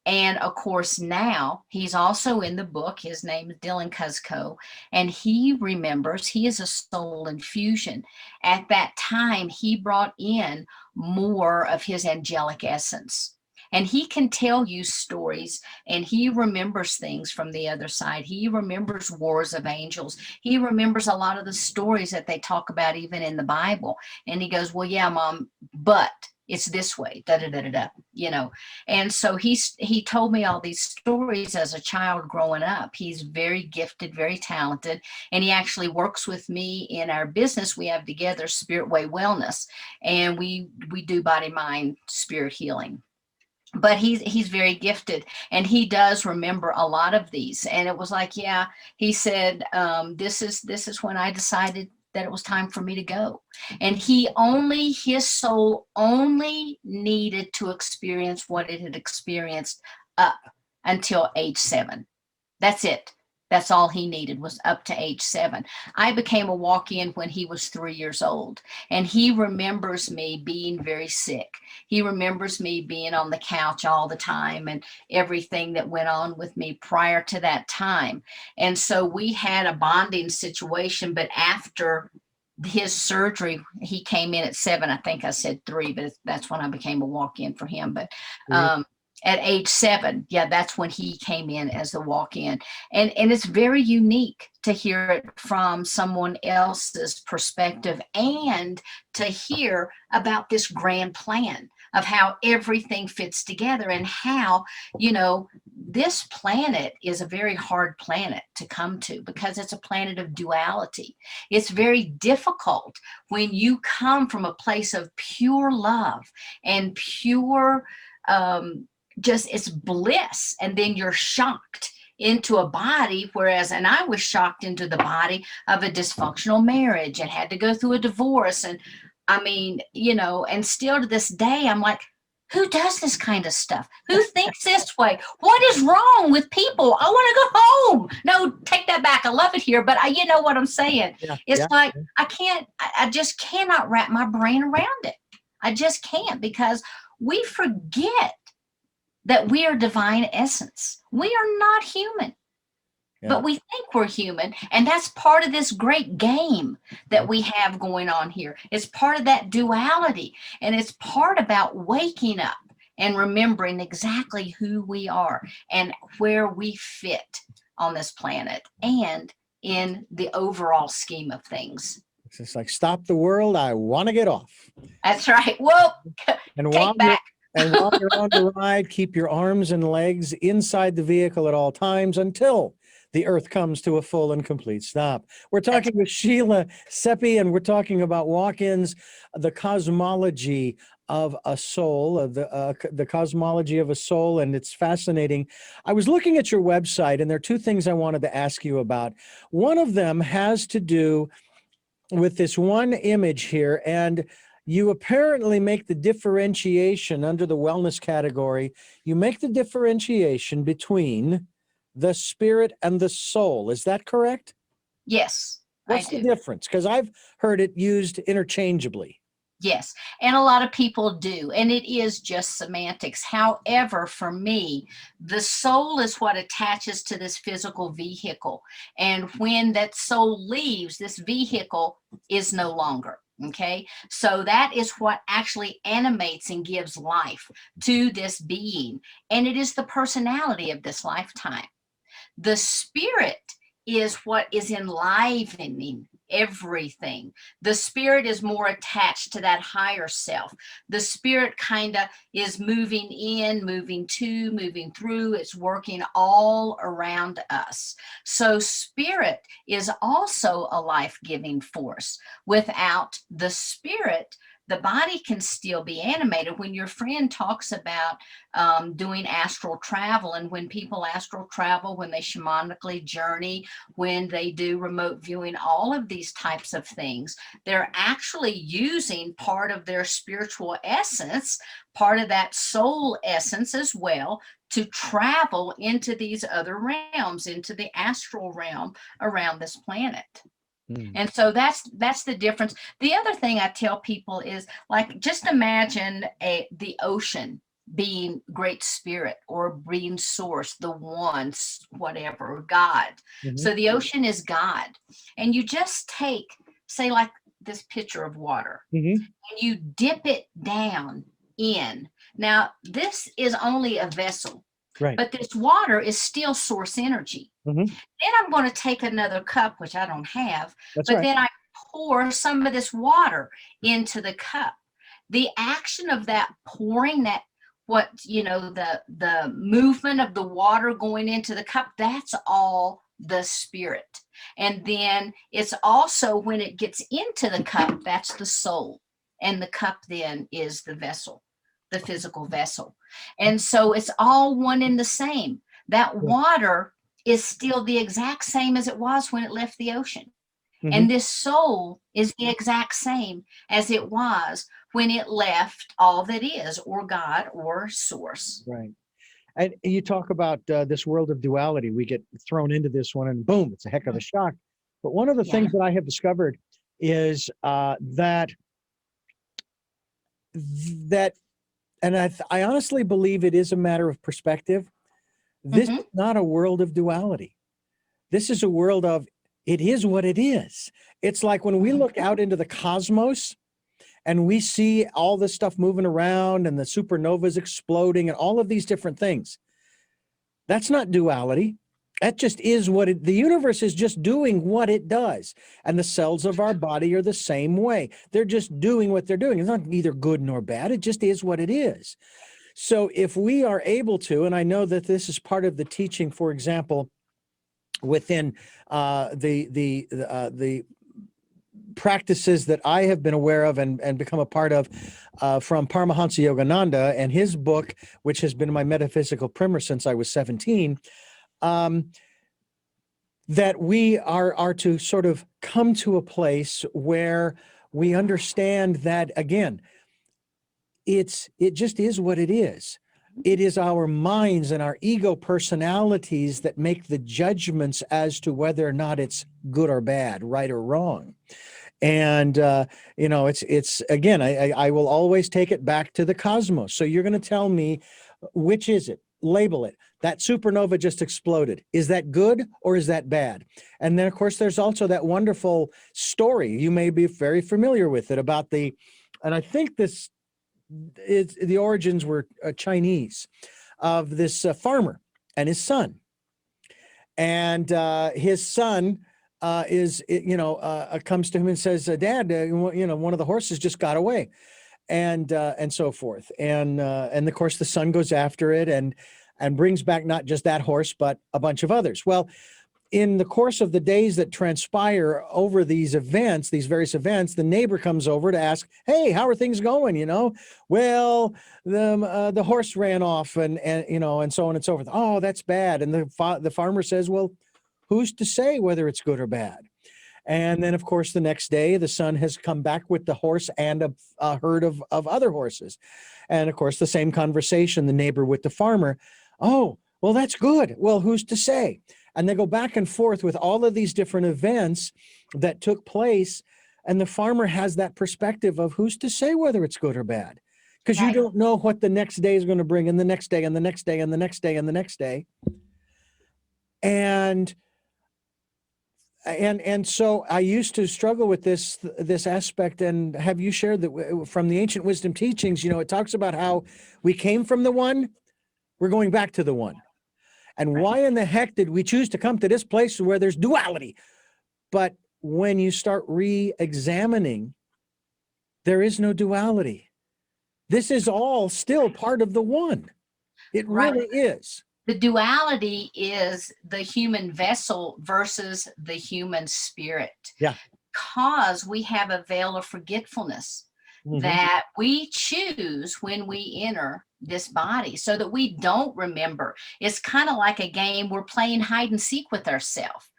And of course, now he's also in the book. His name is Dylan Cuzco, and he remembers he is a soul infusion. At that time, he brought in more of his angelic essence. And he can tell you stories, and he remembers things from the other side. He remembers wars of angels. He remembers a lot of the stories that they talk about even in the Bible. And he goes, well, yeah, Mom, but it's this way, da da da da da, you know. And so he told me all these stories as a child growing up. He's very gifted, very talented, and he actually works with me in our business we have together, Spirit Way Wellness, and we do body, mind, spirit healing. But he's very gifted, and he does remember a lot of these. And it was like, yeah, he said, this is when I decided that it was time for me to go. And his soul only needed to experience what it had experienced up until age 7. That's it. That's all he needed, was up to age 7. I became a walk-in when he was 3 years old, and he remembers me being very sick. He remembers me being on the couch all the time and everything that went on with me prior to that time. And so we had a bonding situation, but after his surgery, he came in at 7. I think I said 3, but that's when I became a walk-in for him. But at age 7, yeah, that's when he came in as the walk-in. And it's very unique to hear it from someone else's perspective and to hear about this grand plan of how everything fits together and how, you know, this planet is a very hard planet to come to because it's a planet of duality. It's very difficult when you come from a place of pure love and pure, just it's bliss, and then you're shocked into a body, and I was shocked into the body of a dysfunctional marriage and had to go through a divorce. And I mean, you know, and still to this day, I'm like, who does this kind of stuff? Who thinks this way? What is wrong with people? I want to go home. No, take that back. I love it here, but you know what I'm saying? It's like, I just cannot wrap my brain around it. I just can't, because we forget that we are divine essence. We are not human, but we think we're human. And that's part of this great game that we have going on here. It's part of that duality. And it's part about waking up and remembering exactly who we are and where we fit on this planet and in the overall scheme of things. It's just like, stop the world. I want to get off. That's right. Whoa, and take back. And while you're on the ride, keep your arms and legs inside the vehicle at all times until the Earth comes to a full and complete stop. We're talking with Sheila Seppi, and we're talking about walk-ins, the cosmology of a soul, the cosmology of a soul, and it's fascinating. I was looking at your website, and there are 2 things I wanted to ask you about. One of them has to do with this one image here, and you apparently make the differentiation under the wellness category. You make the differentiation between the spirit and the soul. Is that correct? Yes, What's I the do. difference? Because I've heard it used interchangeably. Yes, and a lot of people do, and it is just semantics. However, for me, the soul is what attaches to this physical vehicle. And when that soul leaves, this vehicle is no longer. Okay, so that is what actually animates and gives life to this being, and it is the personality of this lifetime. The spirit is what is enlivening everything. The spirit is more attached to that higher self. The spirit kind of is moving in, moving to, moving through. It's working all around us. So spirit is also a life-giving force. Without the spirit, the body can still be animated. When your friend talks about doing astral travel, and when people astral travel, when they shamanically journey, when they do remote viewing, all of these types of things, they're actually using part of their spiritual essence, part of that soul essence as well, to travel into these other realms, into the astral realm around this planet. And so that's the difference. The other thing I tell people is, like, just imagine the ocean being great spirit or being source, the one, whatever, God. So the ocean is God. And you just take, say, like this pitcher of water, and you dip it down in. Now, this is only a vessel, Right. but this water is still source energy. Then I'm going to take another cup, which I don't have, That's but right. then I pour some of this water into the cup. The action of that pouring, that, what, you know, the movement of the water going into the cup, that's all the spirit. And then it's also, when it gets into the cup, that's the soul. And the cup then is the vessel, the physical vessel. And so it's all one and the same. That water is still the exact same as it was when it left the ocean. And this soul is the exact same as it was when it left all that is, or God, or source. Right. And you talk about this world of duality. We get thrown into this one and boom, it's a heck of a shock. But one of the things that I have discovered is that and I honestly believe it is a matter of perspective. This is not a world of duality. This is a world of, it is what it is. It's like when we look out into the cosmos and we see all this stuff moving around and the supernovas exploding and all of these different things. That's not duality. That just is what the universe is just doing what it does. And the cells of our body are the same way. They're just doing what they're doing. It's not either good nor bad. It just is what it is. So if we are able to, and I know that this is part of the teaching, for example, within the practices that I have been aware of and become a part of from Paramahansa Yogananda and his book, which has been my metaphysical primer since I was 17, that we are to sort of come to a place where we understand that, again, it just is what it is. It is our minds and our ego personalities that make the judgments as to whether or not it's good or bad, right or wrong. And, you know, it's again, I will always take it back to the cosmos. So you're going to tell me, which is it? Label it. That supernova just exploded. Is that good or is that bad? And then, of course, there's also that wonderful story. You may be very familiar with it about and I think the origins were Chinese, of this farmer and his son. And his son comes to him and says, Dad, one of the horses just got away, and so forth. And of course the son goes after it and brings back not just that horse, but a bunch of others. Well, in the course of the days that transpire over these various events, the neighbor comes over to ask, hey, how are things going? Well, the horse ran off and so on and so forth. Oh, that's bad. And the farmer says, well, who's to say whether it's good or bad? And then, of course, the next day, the son has come back with the horse and a herd of other horses. And of course, the same conversation, the neighbor with the farmer. Oh, Well, that's good. Well, who's to say? And they go back and forth with all of these different events that took place. And the farmer has that perspective of who's to say whether it's good or bad? Because you Right. don't know what the next day is going to bring, and the next day, and the next day, and the next day, and the next day. And so I used to struggle with this aspect. And have you shared that from the ancient wisdom teachings, it talks about how we came from the one, we're going back to the one. And Right. why in the heck did we choose to come to this place where there's duality? But when you start re-examining, there is no duality. This is all still part of the one. It Right. really is. The duality is the human vessel versus the human spirit. Yeah. Because we have a veil of forgetfulness Mhm. that we choose when we enter this body so that we don't remember. It's kind of like a game we're playing hide and seek with ourselves.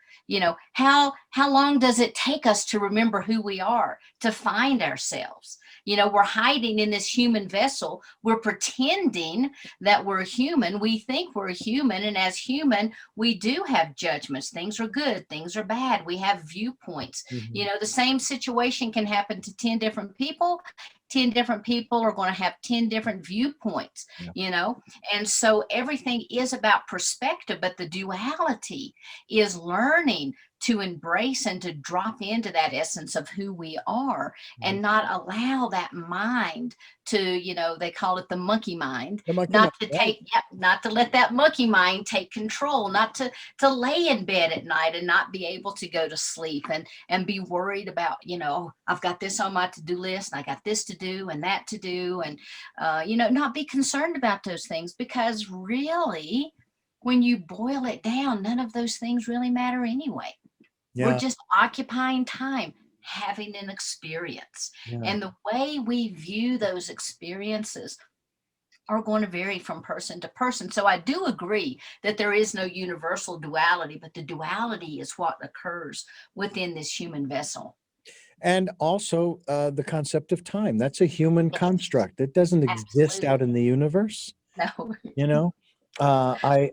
How long does it take us to remember who we are, to find ourselves? We're hiding in this human vessel. We're pretending that we're human. We think we're human. And as human, we do have judgments. Things are good, things are bad. We have viewpoints. Mhm. The same situation can happen to 10 different people. 10 different people are going to have 10 different viewpoints, Yeah. And so everything is about perspective, but the duality is learning to embrace and to drop into that essence of who we are and not allow that mind to, they call it the monkey mind, The monkey not mind, to right? take, not to let that monkey mind take control, not to lay in bed at night and not be able to go to sleep and be worried about, I've got this on my to-do list, and I got this to do and that to do, and not be concerned about those things, because really, when you boil it down, none of those things really matter anyway. We're Yeah. just occupying time, having an experience. Yeah. And the way we view those experiences are going to vary from person to person. So I do agree that there is no universal duality, but the duality is what occurs within this human vessel. And also the concept of time. That's a human Yes, construct. It doesn't exist out in absolutely. the universe. No. You know, I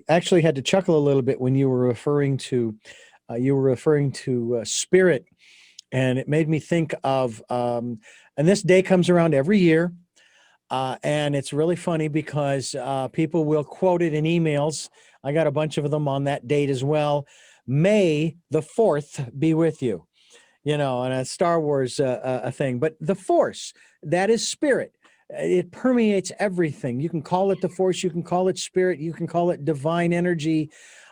actually had to chuckle a little bit when you were referring to spirit, and it made me think of and this day comes around every year, and it's really funny because people will quote it in emails. I got a bunch of them on that date as well. May the 4th be with you. And a Star Wars a thing, but the Force, that is spirit. It permeates everything. You can call it the Force, you can call it spirit, you can call it divine energy.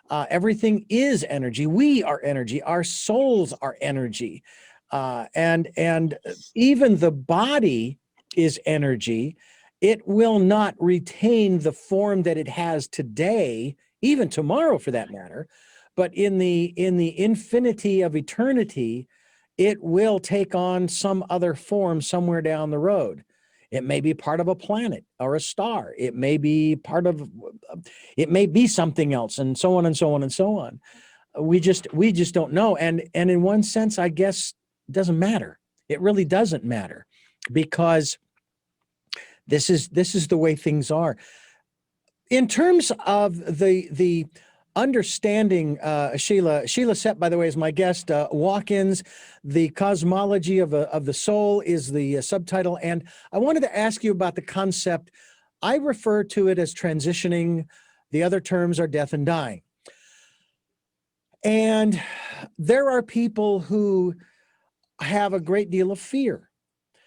Everything is energy. We are energy. Our souls are energy, and even the body is energy. It will not retain the form that it has today, even tomorrow, for that matter. But in the infinity of eternity, it will take on some other form somewhere down the road. It may be part of a planet or a star. It may be it may be something else, and so on and so on and so on. We just don't know. And in one sense, I guess it doesn't matter. It really doesn't matter, because this is the way things are. In terms of the understanding, Sheila Seppi, by the way, is my guest. Walk-ins, the cosmology of the soul is the subtitle, and I wanted to ask you about the concept. I refer to it as transitioning. The other terms are death and dying. And there are people who have a great deal of fear,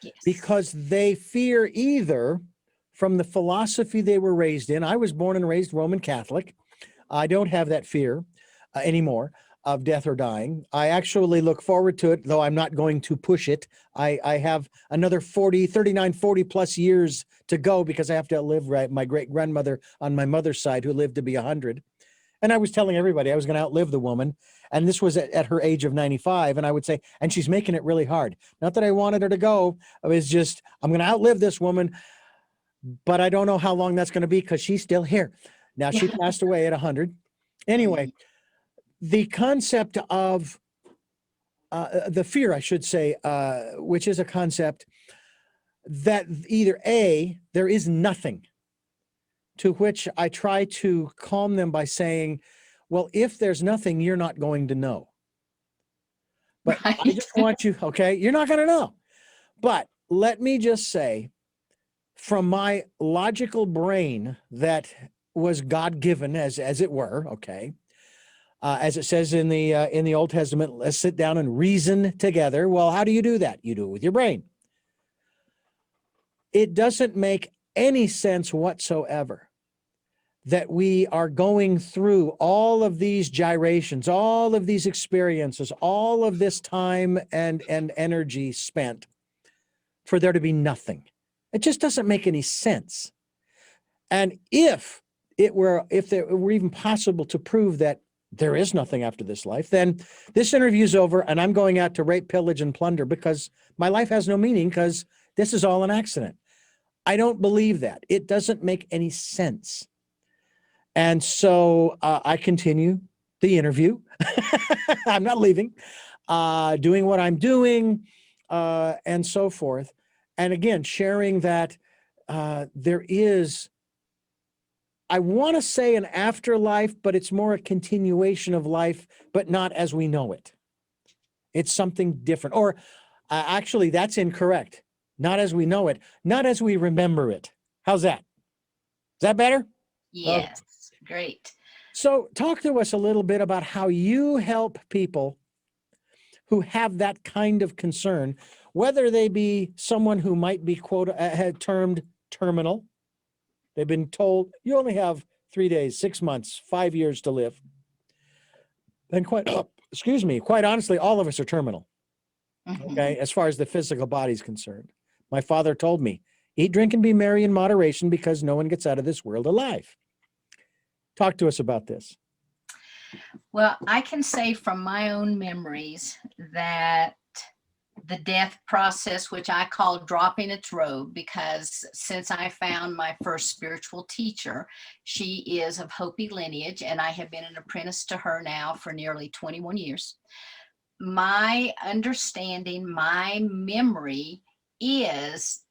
Yes. because they fear either from the philosophy they were raised in. I was born and raised Roman Catholic. I don't have that fear anymore of death or dying. I actually look forward to it, though I'm not going to push it. I have another 40 plus years to go, because I have to outlive my great grandmother on my mother's side, who lived to be 100. And I was telling everybody I was going to outlive the woman. And this was at her age of 95. And I would say, and she's making it really hard. Not that I wanted her to go. It was just, I'm going to outlive this woman, but I don't know how long that's going to be, because she's still here. Now, she passed away at 100. Anyway, the concept of the fear, I should say, which is a concept that either A, there is nothing, to which I try to calm them by saying, well, if there's nothing, you're not going to know. But I Right. just want you, okay, you're not going to know. But let me just say, from my logical brain that was God-given, as it were, okay, as it says in the Old Testament, let's sit down and reason together. Well, how do you do that? You do it with your brain. It doesn't make any sense whatsoever that we are going through all of these gyrations, all of these experiences, all of this time and energy spent for there to be nothing. It just doesn't make any sense. And if it were even possible to prove that there is nothing after this life, then this interview's over and I'm going out to rape, pillage, and plunder because my life has no meaning because this is all an accident. I don't believe that. It doesn't make any sense. And so I continue the interview. I'm not leaving, doing what I'm doing, and so forth. And again, sharing that there is, I want to say an afterlife, but it's more a continuation of life, but not as we know it. It's something different. Or actually, that's incorrect. Not as we know it, not as we remember it. How's that? Is that better? Yes. Great. So talk to us a little bit about how you help people who have that kind of concern, whether they be someone who might be termed terminal. They've been told you only have 3 days, 6 months, 5 years to live. And quite honestly, all of us are terminal. Okay, as far as the physical body is concerned. My father told me, eat, drink, and be merry in moderation because no one gets out of this world alive. Talk to us about this. Well, I can say from my own memories that the death process, which I call dropping its robe, because since I found my first spiritual teacher, she is of Hopi lineage, and I have been an apprentice to her now for nearly 21 years. My understanding, my memory is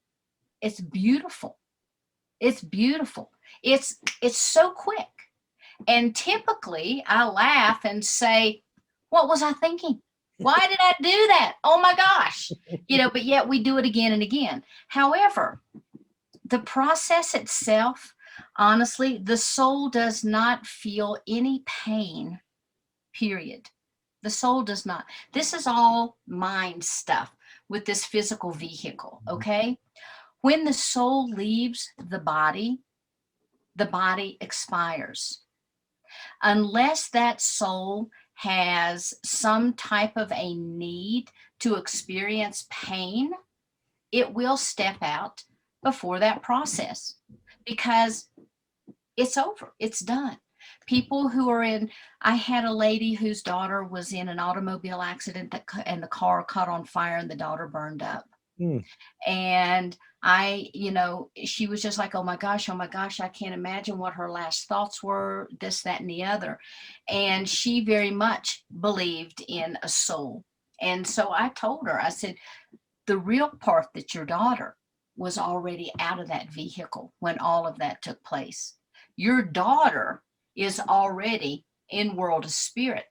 it's beautiful. It's beautiful. It's so quick. And typically I laugh and say, what was I thinking? Why did I do that? Oh my gosh. But yet we do it again and again. However, the process itself, honestly, the soul does not feel any pain, period. The soul does not. This is all mind stuff with this physical vehicle, okay? When the soul leaves the body expires. Unless that soul has some type of a need to experience pain, it will step out before that process because it's over, it's done. People who are I had a lady whose daughter was in an automobile accident and the car caught on fire and the daughter burned up. And she was just like, oh my gosh, I can't imagine what her last thoughts were, this, that, and the other. And she very much believed in a soul. And so I told her, I said, the real part that your daughter was already out of that vehicle when all of that took place. Your daughter is already in world of spirit.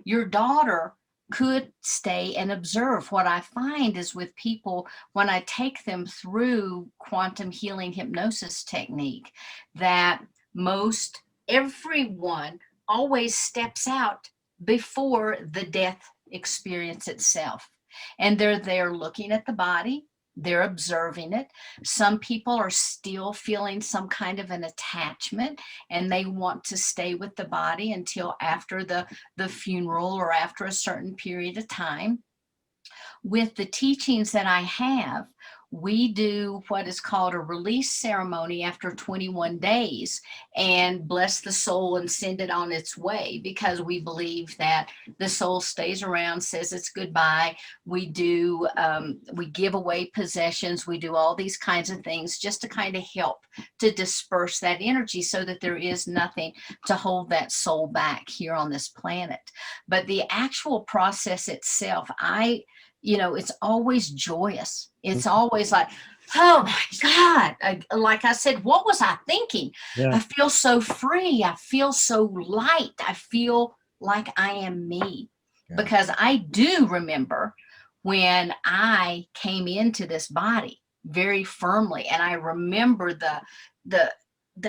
Your daughter could stay and observe. What I find is with people, when I take them through quantum healing hypnosis technique, that most everyone always steps out before the death experience itself. And they're there looking at the body, they're observing it. Some people are still feeling some kind of an attachment and they want to stay with the body until after the funeral or after a certain period of time. With the teachings that I have, we do what is called a release ceremony after 21 days and bless the soul and send it on its way, because we believe that the soul stays around, says it's goodbye. We do, we give away possessions. We do all these kinds of things just to kind of help to disperse that energy so that there is nothing to hold that soul back here on this planet. But the actual process itself, it's always joyous. It's always like, oh my God, like I said, what was I thinking? Yeah. I feel so free. I feel so light. I feel like I am me. Yeah. Because I do remember when I came into this body very firmly, and I remember the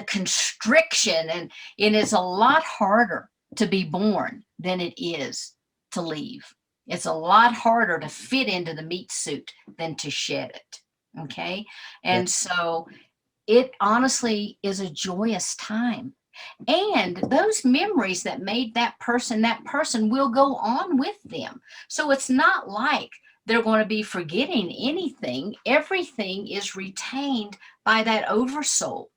constriction, and it is a lot harder to be born than it is to leave. It's a lot harder to fit into the meat suit than to shed it. Okay. And so it honestly is a joyous time. And those memories that made that person will go on with them. So it's not like they're going to be forgetting anything. Everything is retained by that oversoul.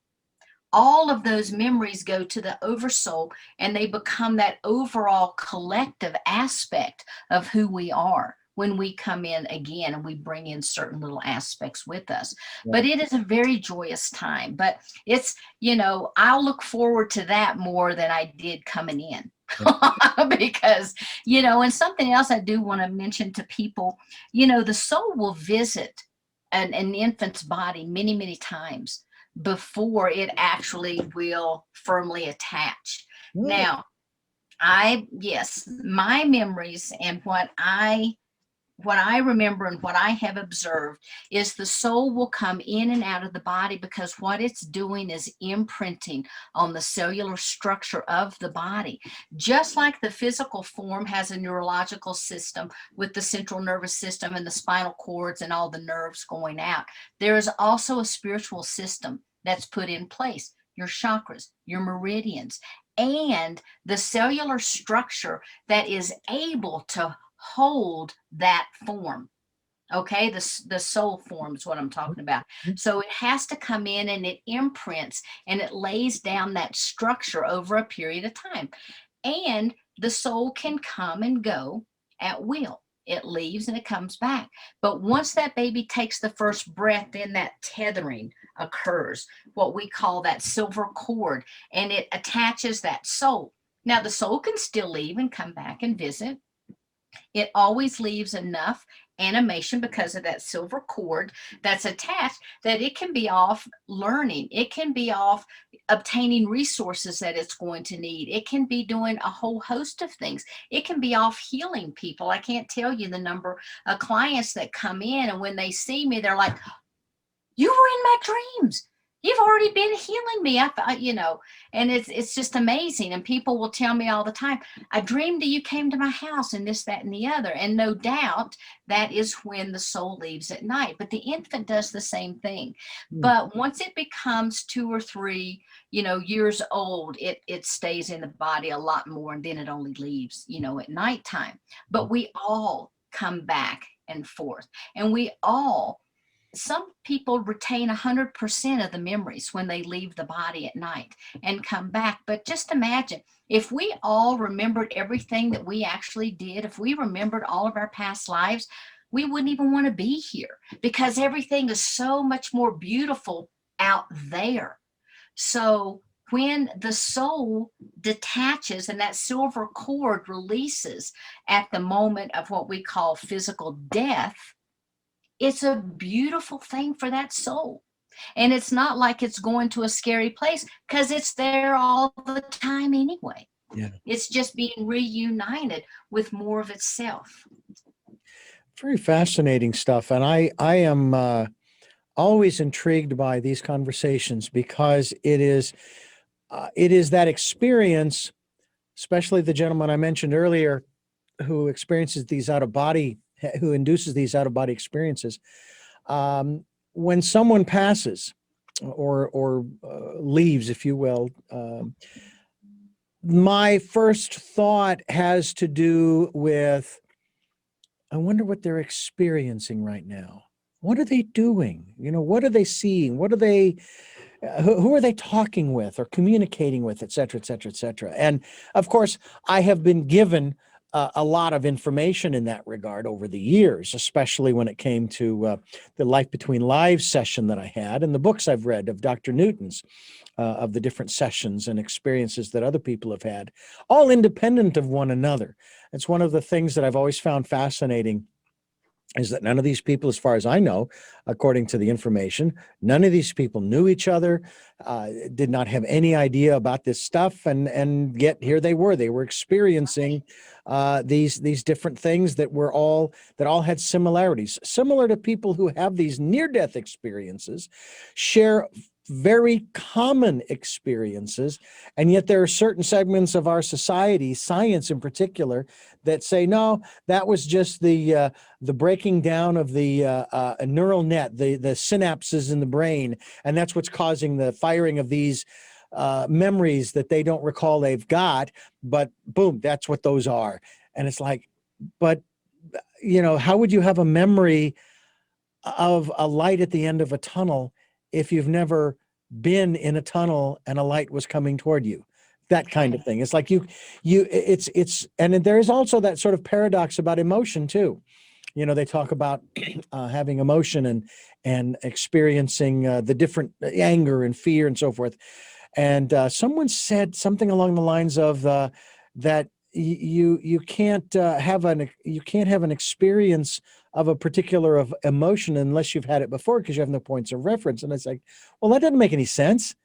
All of those memories go to the oversoul, and they become that overall collective aspect of who we are when we come in again, and we bring in certain little aspects with us. Yeah. But it is a very joyous time. But it's, I'll look forward to that more than I did coming in. Because, and something else I do want to mention to people, the soul will visit an infant's body many, many times before it actually will firmly attach. Now, yes, my memories and what I remember and what I have observed is the soul will come in and out of the body, because what it's doing is imprinting on the cellular structure of the body. Just like the physical form has a neurological system with the central nervous system and the spinal cords and all the nerves going out, there is also a spiritual system that's put in place. Your chakras, your meridians, and the cellular structure that is able to hold that form. Okay, the soul form is what I'm talking about. So it has to come in, and it imprints, and it lays down that structure over a period of time. And the soul can come and go at will. It leaves and it comes back. But once that baby takes the first breath, then that tethering occurs, what we call that silver cord, and it attaches that soul. Now, the soul can still leave and come back and visit. It always leaves enough animation because of that silver cord that's attached that it can be off learning. It can be off obtaining resources that it's going to need. It can be doing a whole host of things. It can be off healing people. I can't tell you the number of clients that come in, and when they see me, they're like, "You were in my dreams. You've already been healing me." And it's just amazing. And people will tell me all the time, "I dreamed that you came to my house," and this, that, and the other. And no doubt that is when the soul leaves at night. But the infant does the same thing. But once it becomes 2 or 3, years old, it stays in the body a lot more, and then it only leaves, at nighttime. But we all come back and forth, and some people retain 100% of the memories when they leave the body at night and come back. But just imagine if we all remembered everything that we actually did, if we remembered all of our past lives, we wouldn't even want to be here, because everything is so much more beautiful out there. So when the soul detaches and that silver cord releases at the moment of what we call physical death, it's a beautiful thing for that soul. And it's not like it's going to a scary place, because it's there all the time anyway. Yeah. It's just being reunited with more of itself. Very fascinating stuff. And I am always intrigued by these conversations, because it is that experience, especially the gentleman I mentioned earlier who experiences these who induces these out-of-body experiences. When someone passes or leaves, if you will, my first thought has to do with, I wonder what they're experiencing right now. What are they doing? What are they seeing? What are they, who are they talking with or communicating with, et cetera, et cetera, et cetera. And of course, I have been given a lot of information in that regard over the years, especially when it came to the Life Between Lives session that I had, and the books I've read of Dr. Newton's, of the different sessions and experiences that other people have had, all independent of one another. It's one of the things that I've always found fascinating is that none of these people, as far as I know, according to the information, none of these people knew each other, did not have any idea about this stuff, and yet here they were experiencing these different things that all had similarities, similar to people who have these near-death experiences, share very common experiences, and yet there are certain segments of our society, science in particular, that say no, that was just the breaking down of the neural net, the synapses in the brain, and that's what's causing the firing of these memories that they don't recall they've got, but boom, that's what those are. And it's like, but how would you have a memory of a light at the end of a tunnel if you've never been in a tunnel and a light was coming toward you? That kind of thing. It's like and there is also that sort of paradox about emotion too. They talk about having emotion and experiencing the different anger and fear and so forth. And someone said something along the lines of that you can't have an experience of a particular emotion unless you've had it before, because you have no points of reference. And it's like, well, that doesn't make any sense,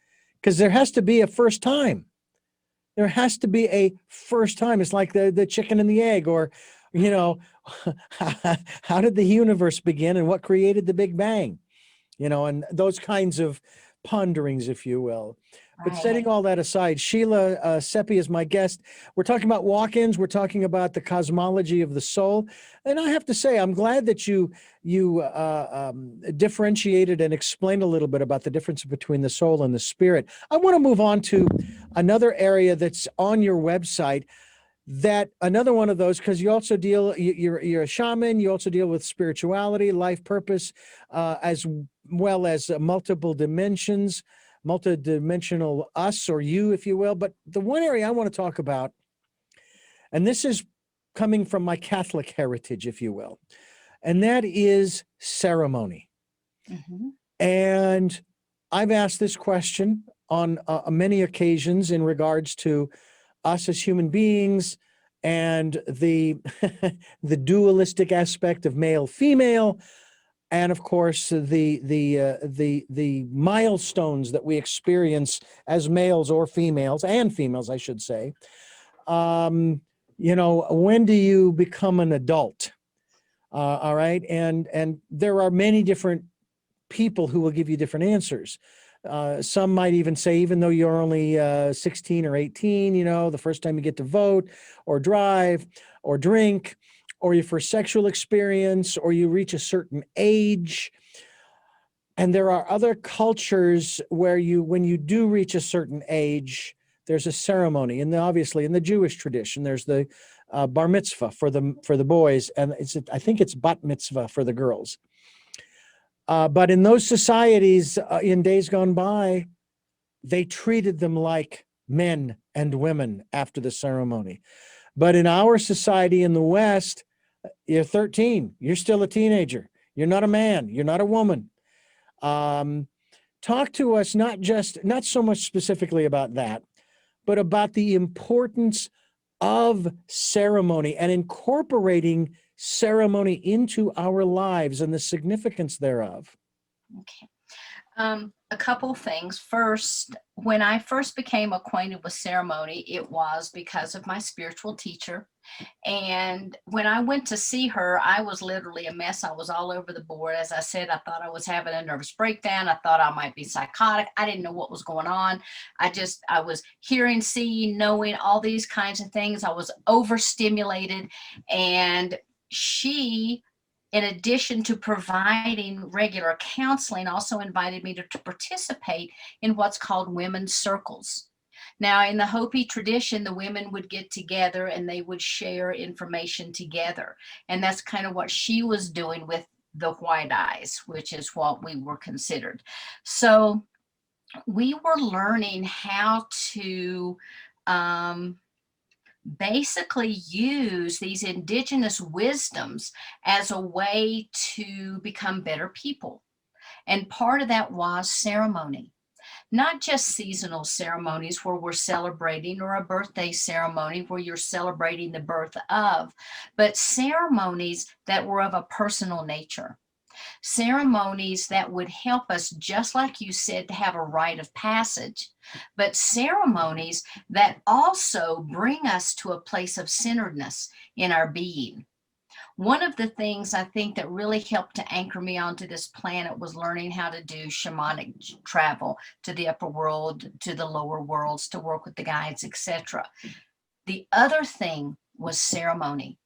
because there has to be a first time. There has to be a first time. It's like the chicken and the egg, or, how did the universe begin and what created the Big Bang? And those kinds of ponderings, if you will. But setting all that aside, Sheila Seppi is my guest. We're talking about walk-ins. We're talking about the cosmology of the soul. And I have to say, I'm glad that you differentiated and explained a little bit about the difference between the soul and the spirit. I want to move on to another area that's on your website, that another one of those, because you also you're a shaman, you also deal with spirituality, life purpose, as well as multidimensional us, or you, if you will. But the one area I want to talk about, and this is coming from my Catholic heritage, if you will, and that is ceremony. Mm-hmm. And I've asked this question on many occasions in regards to us as human beings and the the dualistic aspect of male female, and of course the milestones that we experience as males or females, and females I should say. When do you become an adult? All right, and there are many different people who will give you different answers. Some might even say, even though you're only 16 or 18, the first time you get to vote or drive or drink, or your first sexual experience, or you reach a certain age. And there are other cultures where when you do reach a certain age, there's a ceremony. And obviously in the Jewish tradition, there's the bar mitzvah for the boys, and I think it's bat mitzvah for the girls. But in those societies, in days gone by, they treated them like men and women after the ceremony. But in our society in the West, you're 13, you're still a teenager. You're not a man, you're not a woman. Talk to us not so much specifically about that, but about the importance of ceremony and incorporating ceremony into our lives and the significance thereof. Okay. A couple things. First, when I first became acquainted with ceremony, it was because of my spiritual teacher. And when I went to see her, I was literally a mess. I was all over the board. As I said, I thought I was having a nervous breakdown. I thought I might be psychotic. I didn't know what was going on. I was hearing, seeing, knowing, all these kinds of things. I was overstimulated. And she, in addition to providing regular counseling, also invited me to participate in what's called women's circles. Now, in the Hopi tradition, the women would get together and they would share information together. And that's kind of what she was doing with the white eyes, which is what we were considered. So we were learning how to basically use these indigenous wisdoms as a way to become better people. And part of that was ceremony. not just seasonal ceremonies where we're celebrating, or a birthday ceremony where you're celebrating the birth of, but ceremonies that were of a personal nature. Ceremonies that would help us, just like you said, to have a rite of passage, but ceremonies that also bring us to a place of centeredness in our being. One of the things I think that really helped to anchor me onto this planet was learning how to do shamanic travel to the upper world, to the lower worlds, to work with the guides, etc. The other thing was ceremony,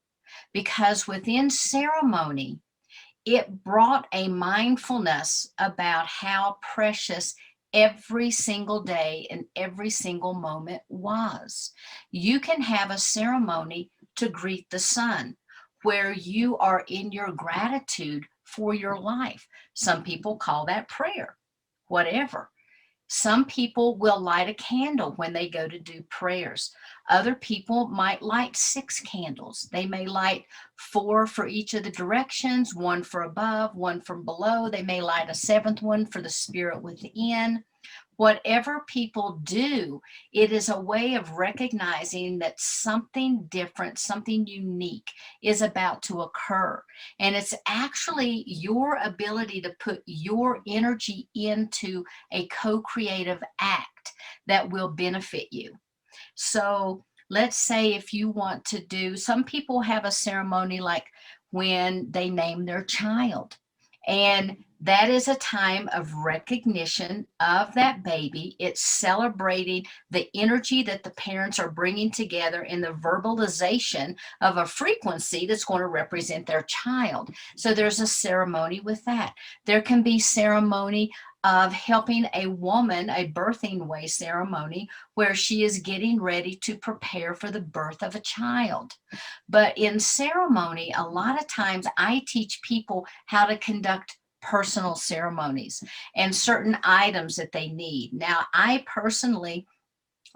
because within ceremony, it brought a mindfulness about how precious every single day and every single moment was. You can have a ceremony to greet the sun, where you are in your gratitude for your life. Some people call that prayer, whatever. Some people will light a candle when they go to do prayers. Other people might light 6 candles. They may light 4 for each of the directions, 1 for above, 1 from below. They may light a 7th one for the spirit within. Whatever people do, it is a way of recognizing that something different, something unique is about to occur. And it's actually your ability to put your energy into a co-creative act that will benefit you. So let's say if you want to do, some people have a ceremony like when they name their child. And that is a time of recognition of that baby. It's celebrating the energy that the parents are bringing together in the verbalization of a frequency that's going to represent their child. So there's a ceremony with that. There can be ceremony of helping a woman, a birthing way ceremony, where she is getting ready to prepare for the birth of a child. But in ceremony, a lot of times I teach people how to conduct personal ceremonies and certain items that they need. Now, I personally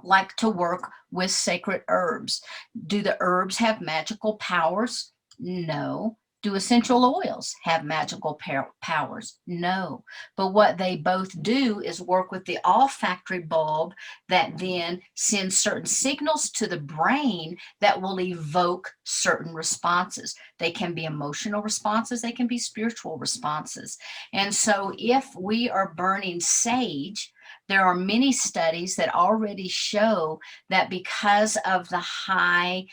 like to work with sacred herbs. Do the herbs have magical powers? No. Do essential oils have magical powers? No. But what they both do is work with the olfactory bulb that then sends certain signals to the brain that will evoke certain responses. They can be emotional responses, they can be spiritual responses. And so if we are burning sage, there are many studies that already show that because of the high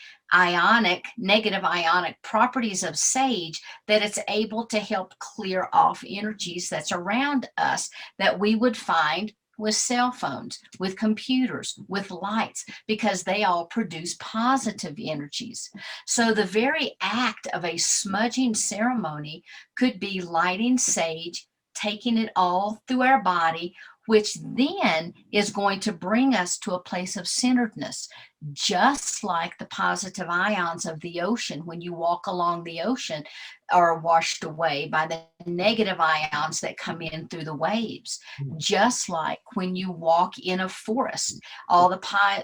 negative ionic properties of sage, that it's able to help clear off energies that's around us that we would find with cell phones, with computers, with lights, because they all produce positive energies. So the very act of a smudging ceremony could be lighting sage, taking it all through our body, which then is going to bring us to a place of centeredness, just like the positive ions of the ocean. When you walk along the ocean, are washed away by the negative ions that come in through the waves. Just like when you walk in a forest, all the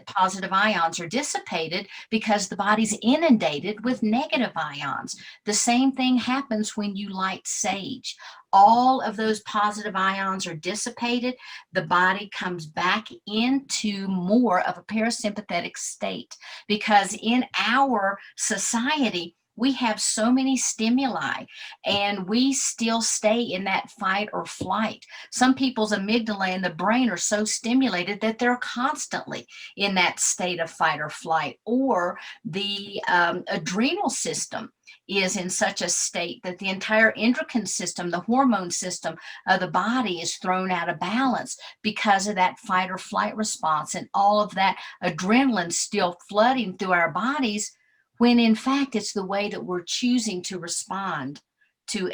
positive ions are dissipated because the body's inundated with negative ions. The same thing happens when you light sage. All of those positive ions are dissipated. The body comes back into more of a parasympathetic state, because in our society, we have so many stimuli and we still stay in that fight or flight. Some people's amygdala and the brain are so stimulated that they're constantly in that state of fight or flight, or the adrenal system is in such a state that the entire endocrine system, the hormone system of the body, is thrown out of balance because of that fight or flight response, and all of that adrenaline still flooding through our bodies, when in fact it's the way that we're choosing to respond to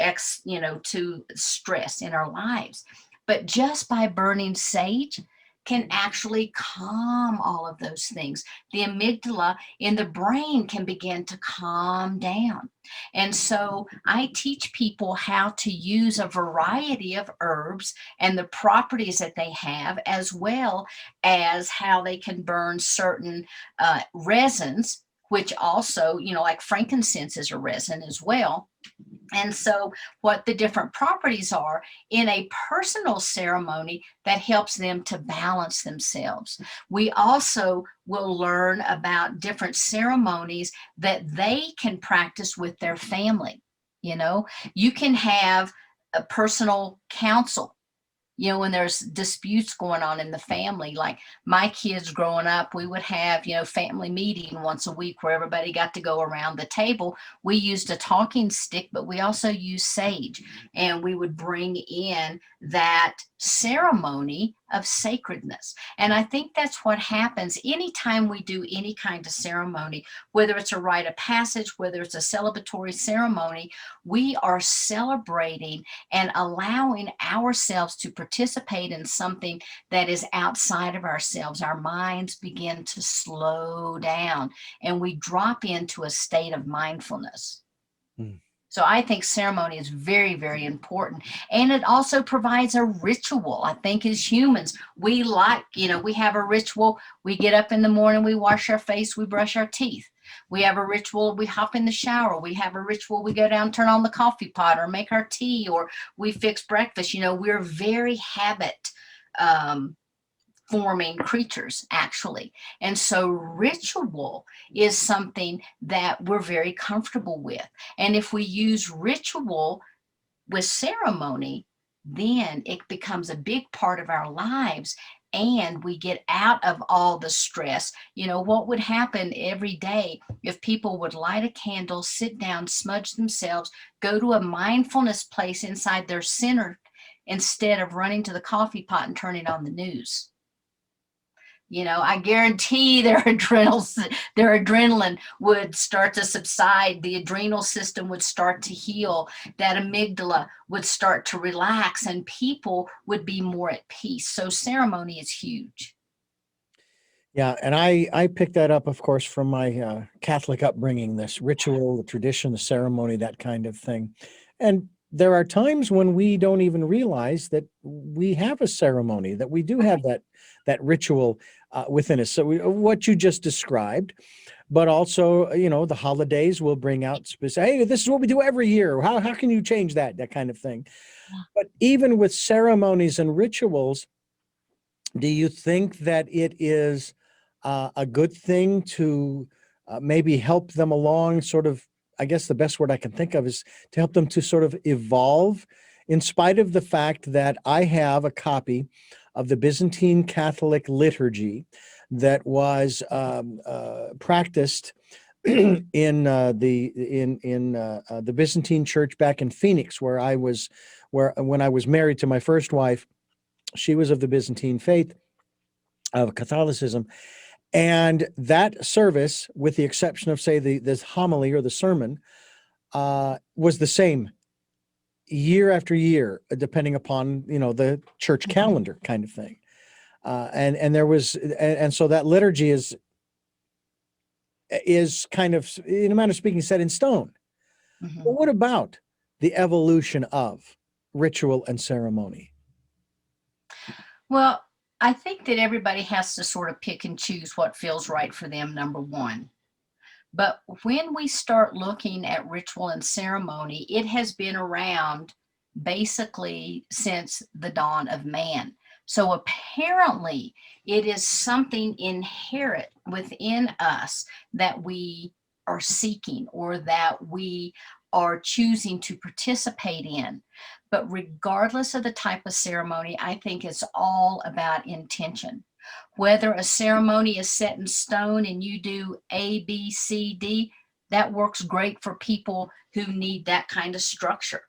to stress in our lives. But just by burning sage can actually calm all of those things. The amygdala in the brain can begin to calm down. And so I teach people how to use a variety of herbs and the properties that they have, as well as how they can burn certain resins, which also, like frankincense is a resin as well. And so what the different properties are in a personal ceremony that helps them to balance themselves. We also will learn about different ceremonies that they can practice with their family. You know, you can have a personal counsel, you know, when there's disputes going on in the family. Like my kids growing up, we would have, you know, family meeting once a week where everybody got to go around the table. We used a talking stick, but we also used sage, and we would bring in that ceremony of sacredness. And I think that's what happens anytime we do any kind of ceremony, whether it's a rite of passage, whether it's a celebratory ceremony. We are celebrating and allowing ourselves to participate in something that is outside of ourselves. Our minds begin to slow down and we drop into a state of mindfulness. So I think ceremony is very, very important. And it also provides a ritual. I think as humans, we like, you know, we have a ritual. We get up in the morning, we wash our face, we brush our teeth. We have a ritual, we hop in the shower. We have a ritual, we go down, turn on the coffee pot or make our tea, or we fix breakfast. You know, we're very habit forming creatures, actually. And so ritual is something that we're very comfortable with. And if we use ritual with ceremony, then it becomes a big part of our lives, and we get out of all the stress. You know, what would happen every day if people would light a candle, sit down, smudge themselves, go to a mindfulness place inside their center instead of running to the coffee pot and turning on the news? You know, I guarantee their adrenaline would start to subside. The adrenal system would start to heal. That amygdala would start to relax, and people would be more at peace. So ceremony is huge. Yeah, and I picked that up, of course, from my Catholic upbringing. This ritual, the tradition, the ceremony, that kind of thing. And there are times when we don't even realize that we have a ceremony, that we do have that ritual within us. So what you just described, but also, you know, the holidays will bring out specific, hey, this is what we do every year. How can you change that? That kind of thing. But even with ceremonies and rituals, do you think that it is a good thing to maybe help them along, sort of, I guess the best word I can think of is to help them to sort of evolve, in spite of the fact that I have a copy of the Byzantine Catholic liturgy that was practiced in the Byzantine Church back in Phoenix, where when I was married to my first wife. She was of the Byzantine faith, of Catholicism. And that service, with the exception of, say, this homily or the sermon, was the same year after year, depending upon, you know, the church calendar kind of thing. And there was, and so that liturgy is kind of, in a manner of speaking, set in stone. Mm-hmm. But what about the evolution of ritual and ceremony? Well, I think that everybody has to sort of pick and choose what feels right for them, number one. But when we start looking at ritual and ceremony, it has been around basically since the dawn of man. So apparently, it is something inherent within us that we are seeking or that we are choosing to participate in. But regardless of the type of ceremony, I think it's all about intention. Whether a ceremony is set in stone and you do A, B, C, D, that works great for people who need that kind of structure.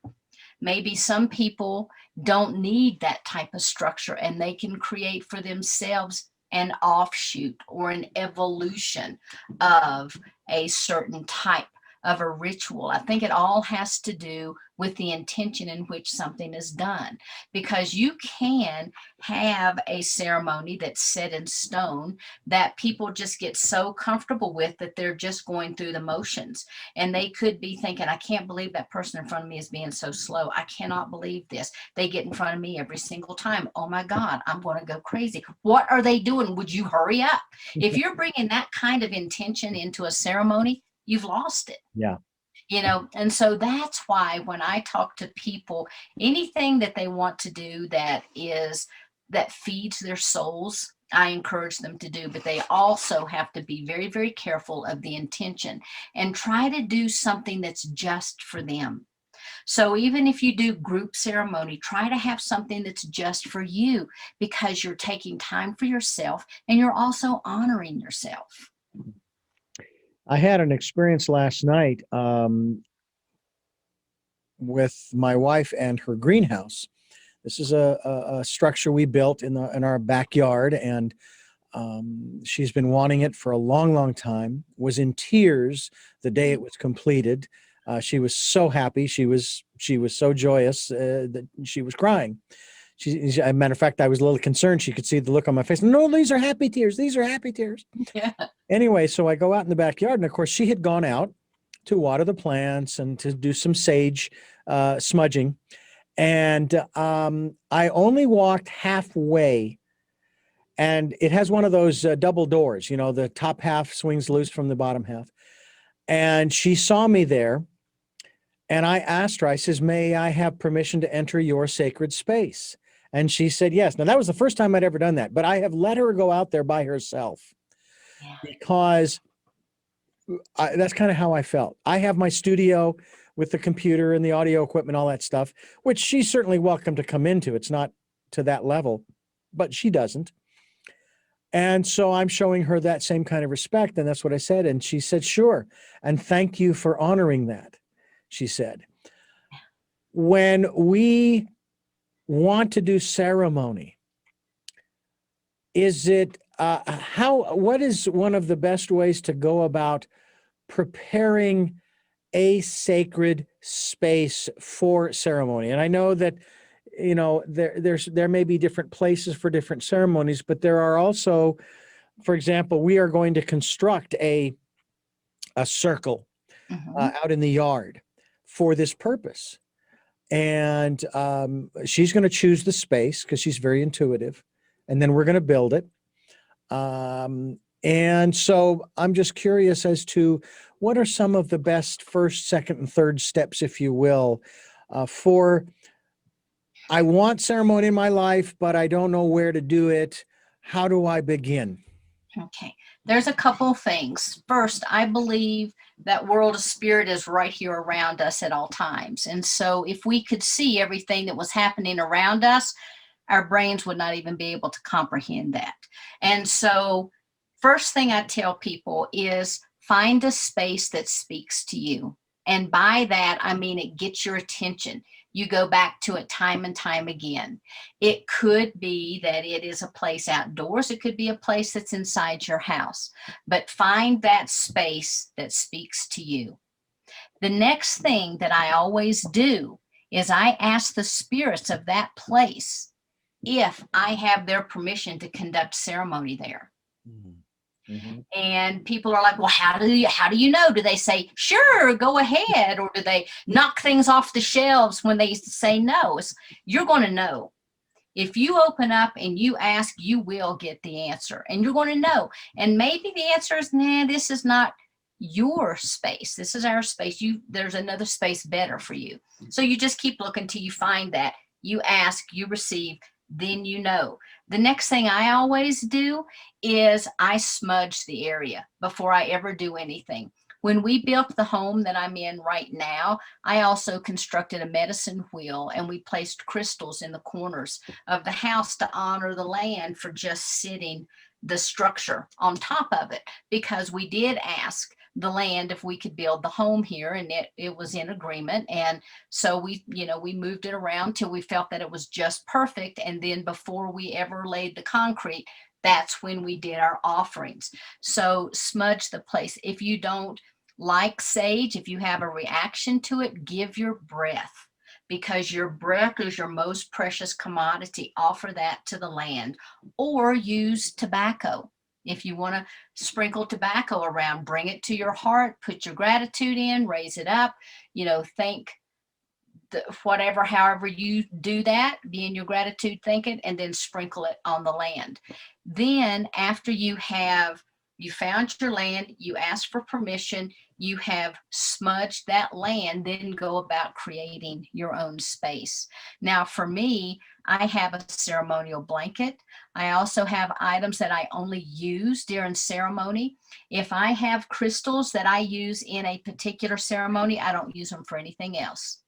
Maybe some people don't need that type of structure and they can create for themselves an offshoot or an evolution of a certain type of a ritual. I think it all has to do with the intention in which something is done, because you can have a ceremony that's set in stone that people just get so comfortable with that they're just going through the motions, and they could be thinking, I can't believe that person in front of me is being so slow. I cannot believe this. They get in front of me every single time. Oh my God, I'm going to go crazy. What are they doing? Would you hurry up? If you're bringing that kind of intention into a ceremony, you've lost it. Yeah. you know. And so that's why when I talk to people, anything that they want to do that feeds their souls, I encourage them to do, but they also have to be very, very careful of the intention and try to do something that's just for them. So even if you do group ceremony, try to have something that's just for you, because you're taking time for yourself and you're also honoring yourself. I had an experience last night with my wife and her greenhouse. This is a structure we built in our backyard, and she's been wanting it for a long, long time. Was in tears the day it was completed. She was so happy. She was so joyous that she was crying. As a matter of fact, I was a little concerned. She could see the look on my face. No, these are happy tears. These are happy tears. Yeah. Anyway, so I go out in the backyard, and of course, she had gone out to water the plants and to do some sage smudging. And I only walked halfway, and it has one of those double doors, the top half swings loose from the bottom half. And she saw me there, and I asked her, I says, may I have permission to enter your sacred space? And she said, yes. Now, that was the first time I'd ever done that, but I have let her go out there by herself because that's kind of how I felt. I have my studio with the computer and the audio equipment, all that stuff, which she's certainly welcome to come into. It's not to that level, but she doesn't. And so I'm showing her that same kind of respect. And that's what I said. And she said, sure. And thank you for honoring that, she said. When we want to do ceremony, what is one of the best ways to go about preparing a sacred space for ceremony? And I know that, there may be different places for different ceremonies, but there are also, for example, we are going to construct a circle out in the yard for this purpose. And she's going to choose the space because she's very intuitive. And then we're going to build it. And so I'm just curious as to what are some of the best first, second, and third steps, if you will, for I want ceremony in my life, but I don't know where to do it. How do I begin? Okay, there's a couple of things. First, I believe that world of spirit is right here around us at all times. And so if we could see everything that was happening around us, our brains would not even be able to comprehend that. And so first thing I tell people is find a space that speaks to you. And by that, I mean it gets your attention. You go back to it time and time again. It could be that it is a place outdoors. It could be a place that's inside your house. But find that space that speaks to you. The next thing that I always do is I ask the spirits of that place if I have their permission to conduct ceremony there. Mm-hmm. And people are like, well, how do you know? Do they say, sure, go ahead? Or do they knock things off the shelves when they say no? You're going to know. If you open up and you ask, you will get the answer, and you're going to know. And maybe the answer is, nah, this is not your space. This is our space. There's another space better for you. So you just keep looking till you find that. You ask, you receive, then you know. The next thing I always do is I smudge the area before I ever do anything. When we built the home that I'm in right now, I also constructed a medicine wheel, and we placed crystals in the corners of the house to honor the land for just sitting the structure on top of it, because we did ask the land if we could build the home here, and it was in agreement. And so we moved it around till we felt that it was just perfect. And then before we ever laid the concrete, that's when we did our offerings. So smudge the place. If you don't like sage, if you have a reaction to it, give your breath, because your breath is your most precious commodity. Offer that to the land, or use tobacco. If you want to sprinkle tobacco around, bring it to your heart, put your gratitude in, raise it up, thank however you do that, be in your gratitude, thank it, and then sprinkle it on the land. Then after you found your land, you ask for permission, you have smudged that land, then go about creating your own space. Now, for me, I have a ceremonial blanket. I also have items that I only use during ceremony. If I have crystals that I use in a particular ceremony, I don't use them for anything else.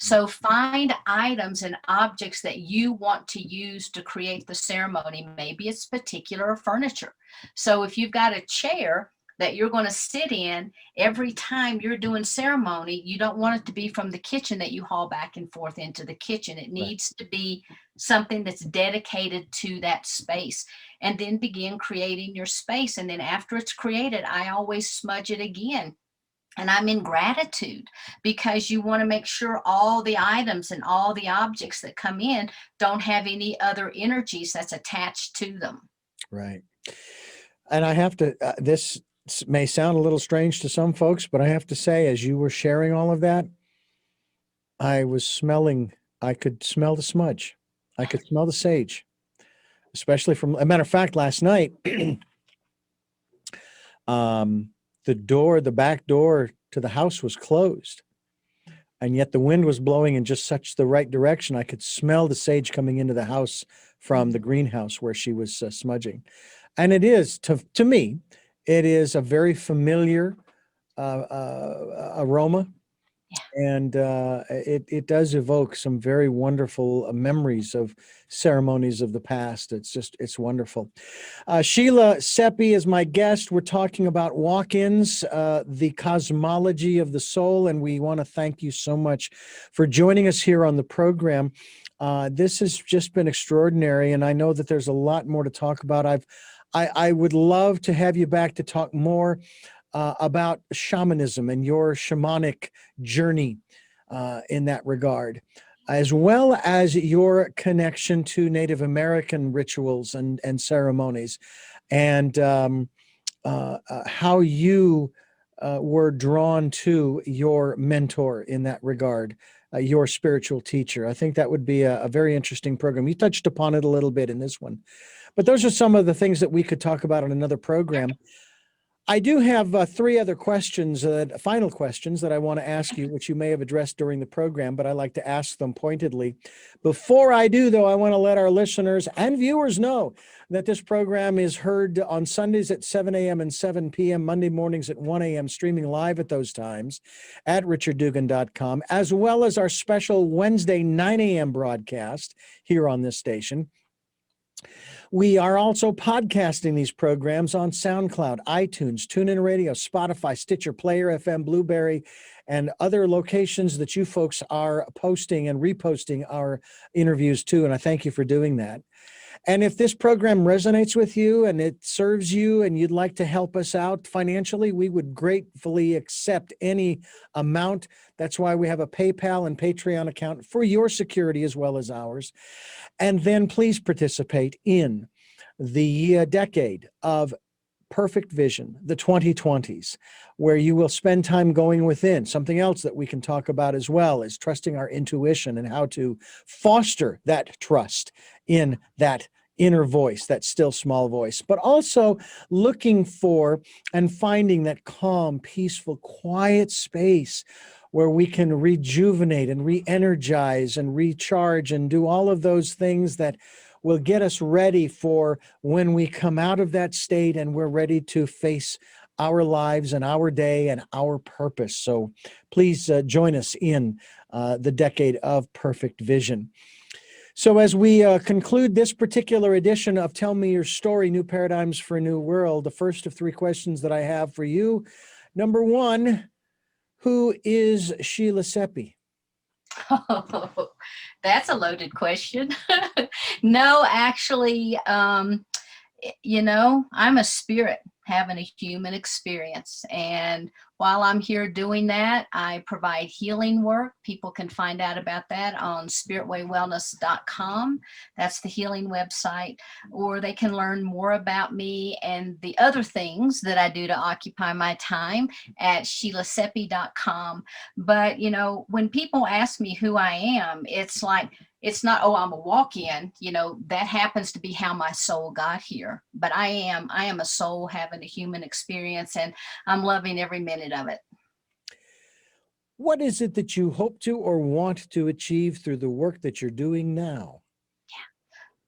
So find items and objects that you want to use to create the ceremony. Maybe it's particular furniture. So if you've got a chair that you're going to sit in every time you're doing ceremony, you don't want it to be from the kitchen that you haul back and forth into the kitchen. It needs to be something that's dedicated to that space, and then begin creating your space. And then after it's created, I always smudge it again. And I'm in gratitude, because you want to make sure all the items and all the objects that come in don't have any other energies that's attached to them. Right. And I have to, this may sound a little strange to some folks, but I have to say, as you were sharing all of that, I could smell the smudge. I could smell the sage, especially from, a matter of fact, last night, the back door to the house was closed, and yet the wind was blowing in just such the right direction. I could smell the sage coming into the house from the greenhouse where she was smudging. And it is, to me, it is a very familiar aroma. And it does evoke some very wonderful memories of ceremonies of the past. It's wonderful. Sheila Seppi is my guest. We're talking about walk-ins, the cosmology of the soul, and we want to thank you so much for joining us here on the program. This has just been extraordinary, and I know that there's a lot more to talk about. I would love to have you back to talk more about shamanism and your shamanic journey in that regard, as well as your connection to Native American rituals and ceremonies, and how you were drawn to your mentor in that regard, your spiritual teacher. I think that would be a very interesting program. You touched upon it a little bit in this one, but those are some of the things that we could talk about in another program. I do have three other questions, final questions that I want to ask you, which you may have addressed during the program, but I like to ask them pointedly. Before I do, though, I want to let our listeners and viewers know that this program is heard on Sundays at 7 a.m. and 7 p.m., Monday mornings at 1 a.m., streaming live at those times at richarddugan.com, as well as our special Wednesday 9 a.m. broadcast here on this station. We are also podcasting these programs on SoundCloud, iTunes, TuneIn Radio, Spotify, Stitcher, Player FM, Blueberry, and other locations that you folks are posting and reposting our interviews to, and I thank you for doing that. And if this program resonates with you and it serves you and you'd like to help us out financially, we would gratefully accept any amount. That's why we have a PayPal and Patreon account for your security as well as ours. And then please participate in the decade of perfect vision, the 2020s, where you will spend time going within. Something else that we can talk about as well is trusting our intuition and how to foster that trust in that inner voice, that still small voice, but also looking for and finding that calm, peaceful, quiet space where we can rejuvenate and re-energize and recharge and do all of those things that will get us ready for when we come out of that state and we're ready to face our lives and our day and our purpose. So please join us in the decade of perfect vision. So as we conclude this particular edition of Tell Me Your Story, New Paradigms for a New World, the first of three questions that I have for you. Number one, who is Sheila Seppi? Oh, that's a loaded question. No, actually, you know, I'm a spirit having a human experience. And while I'm here doing that, I provide healing work. People can find out about that on spiritwaywellness.com. That's the healing website. Or they can learn more about me and the other things that I do to occupy my time at sheilaseppi.com. But, you know, when people ask me who I am, it's like, it's not, oh, I'm a walk-in, you know, that happens to be how my soul got here. But I am a soul having a human experience, and I'm loving every minute of it. What is it that you hope to or want to achieve through the work that you're doing now?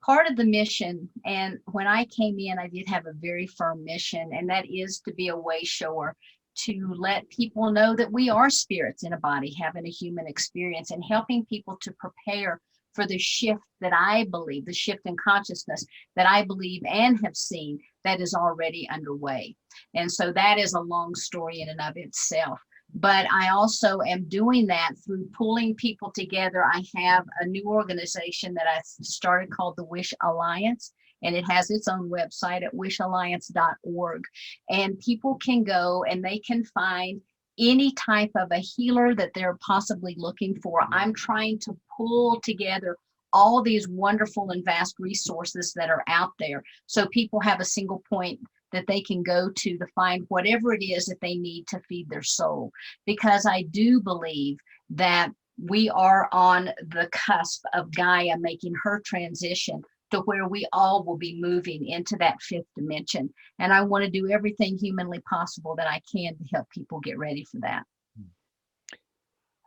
Part of the mission, and when I came in, I did have a very firm mission, and that is to be a way shower, to let people know that we are spirits in a body having a human experience, and helping people to prepare for the shift that I believe, the shift in consciousness that I believe and have seen that is already underway. And so that is a long story in and of itself. But I also am doing that through pulling people together. I have a new organization that I started called the Wish Alliance, and it has its own website at wishalliance.org. And people can go and they can find any type of a healer that they're possibly looking for. I'm trying to pull together all these wonderful and vast resources that are out there, so people have a single point that they can go to find whatever it is that they need to feed their soul. Because I do believe that we are on the cusp of Gaia making her transition to where we all will be moving into that fifth dimension. And I want to do everything humanly possible that I can to help people get ready for that.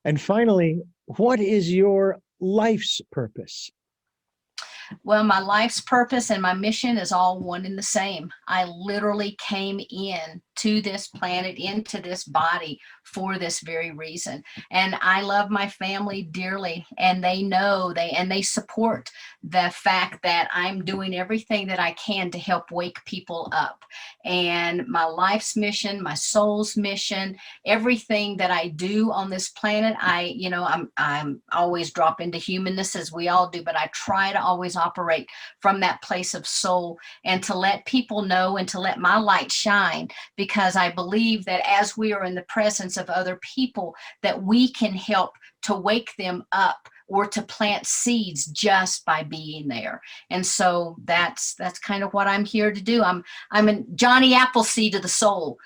And finally, what is your life's purpose? Well, my life's purpose and my mission is all one and the same. I literally came in to this planet, into this body for this very reason. And I love my family dearly, and they know, they support the fact that I'm doing everything that I can to help wake people up. And my life's mission, my soul's mission, everything that I do on this planet, I'm always drop into humanness, as we all do, but I try to always operate from that place of soul, and to let people know and to let my light shine, because I believe that as we are in the presence of other people, that we can help to wake them up or to plant seeds just by being there. And so that's kind of what I'm here to do. I'm a Johnny Appleseed of the soul.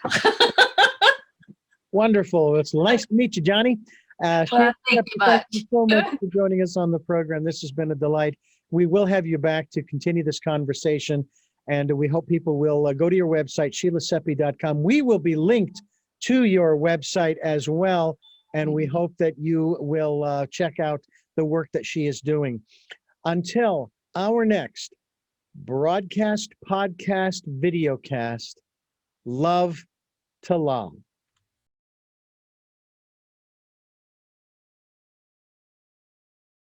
Wonderful. It's nice to meet you, Johnny. Thank you so much for joining us on the program. This has been a delight. We will have you back to continue this conversation, and we hope people will go to your website, SheilaSeppi.com. We will be linked to your website as well, and we hope that you will check out the work that she is doing. Until our next broadcast, podcast, videocast, love to love.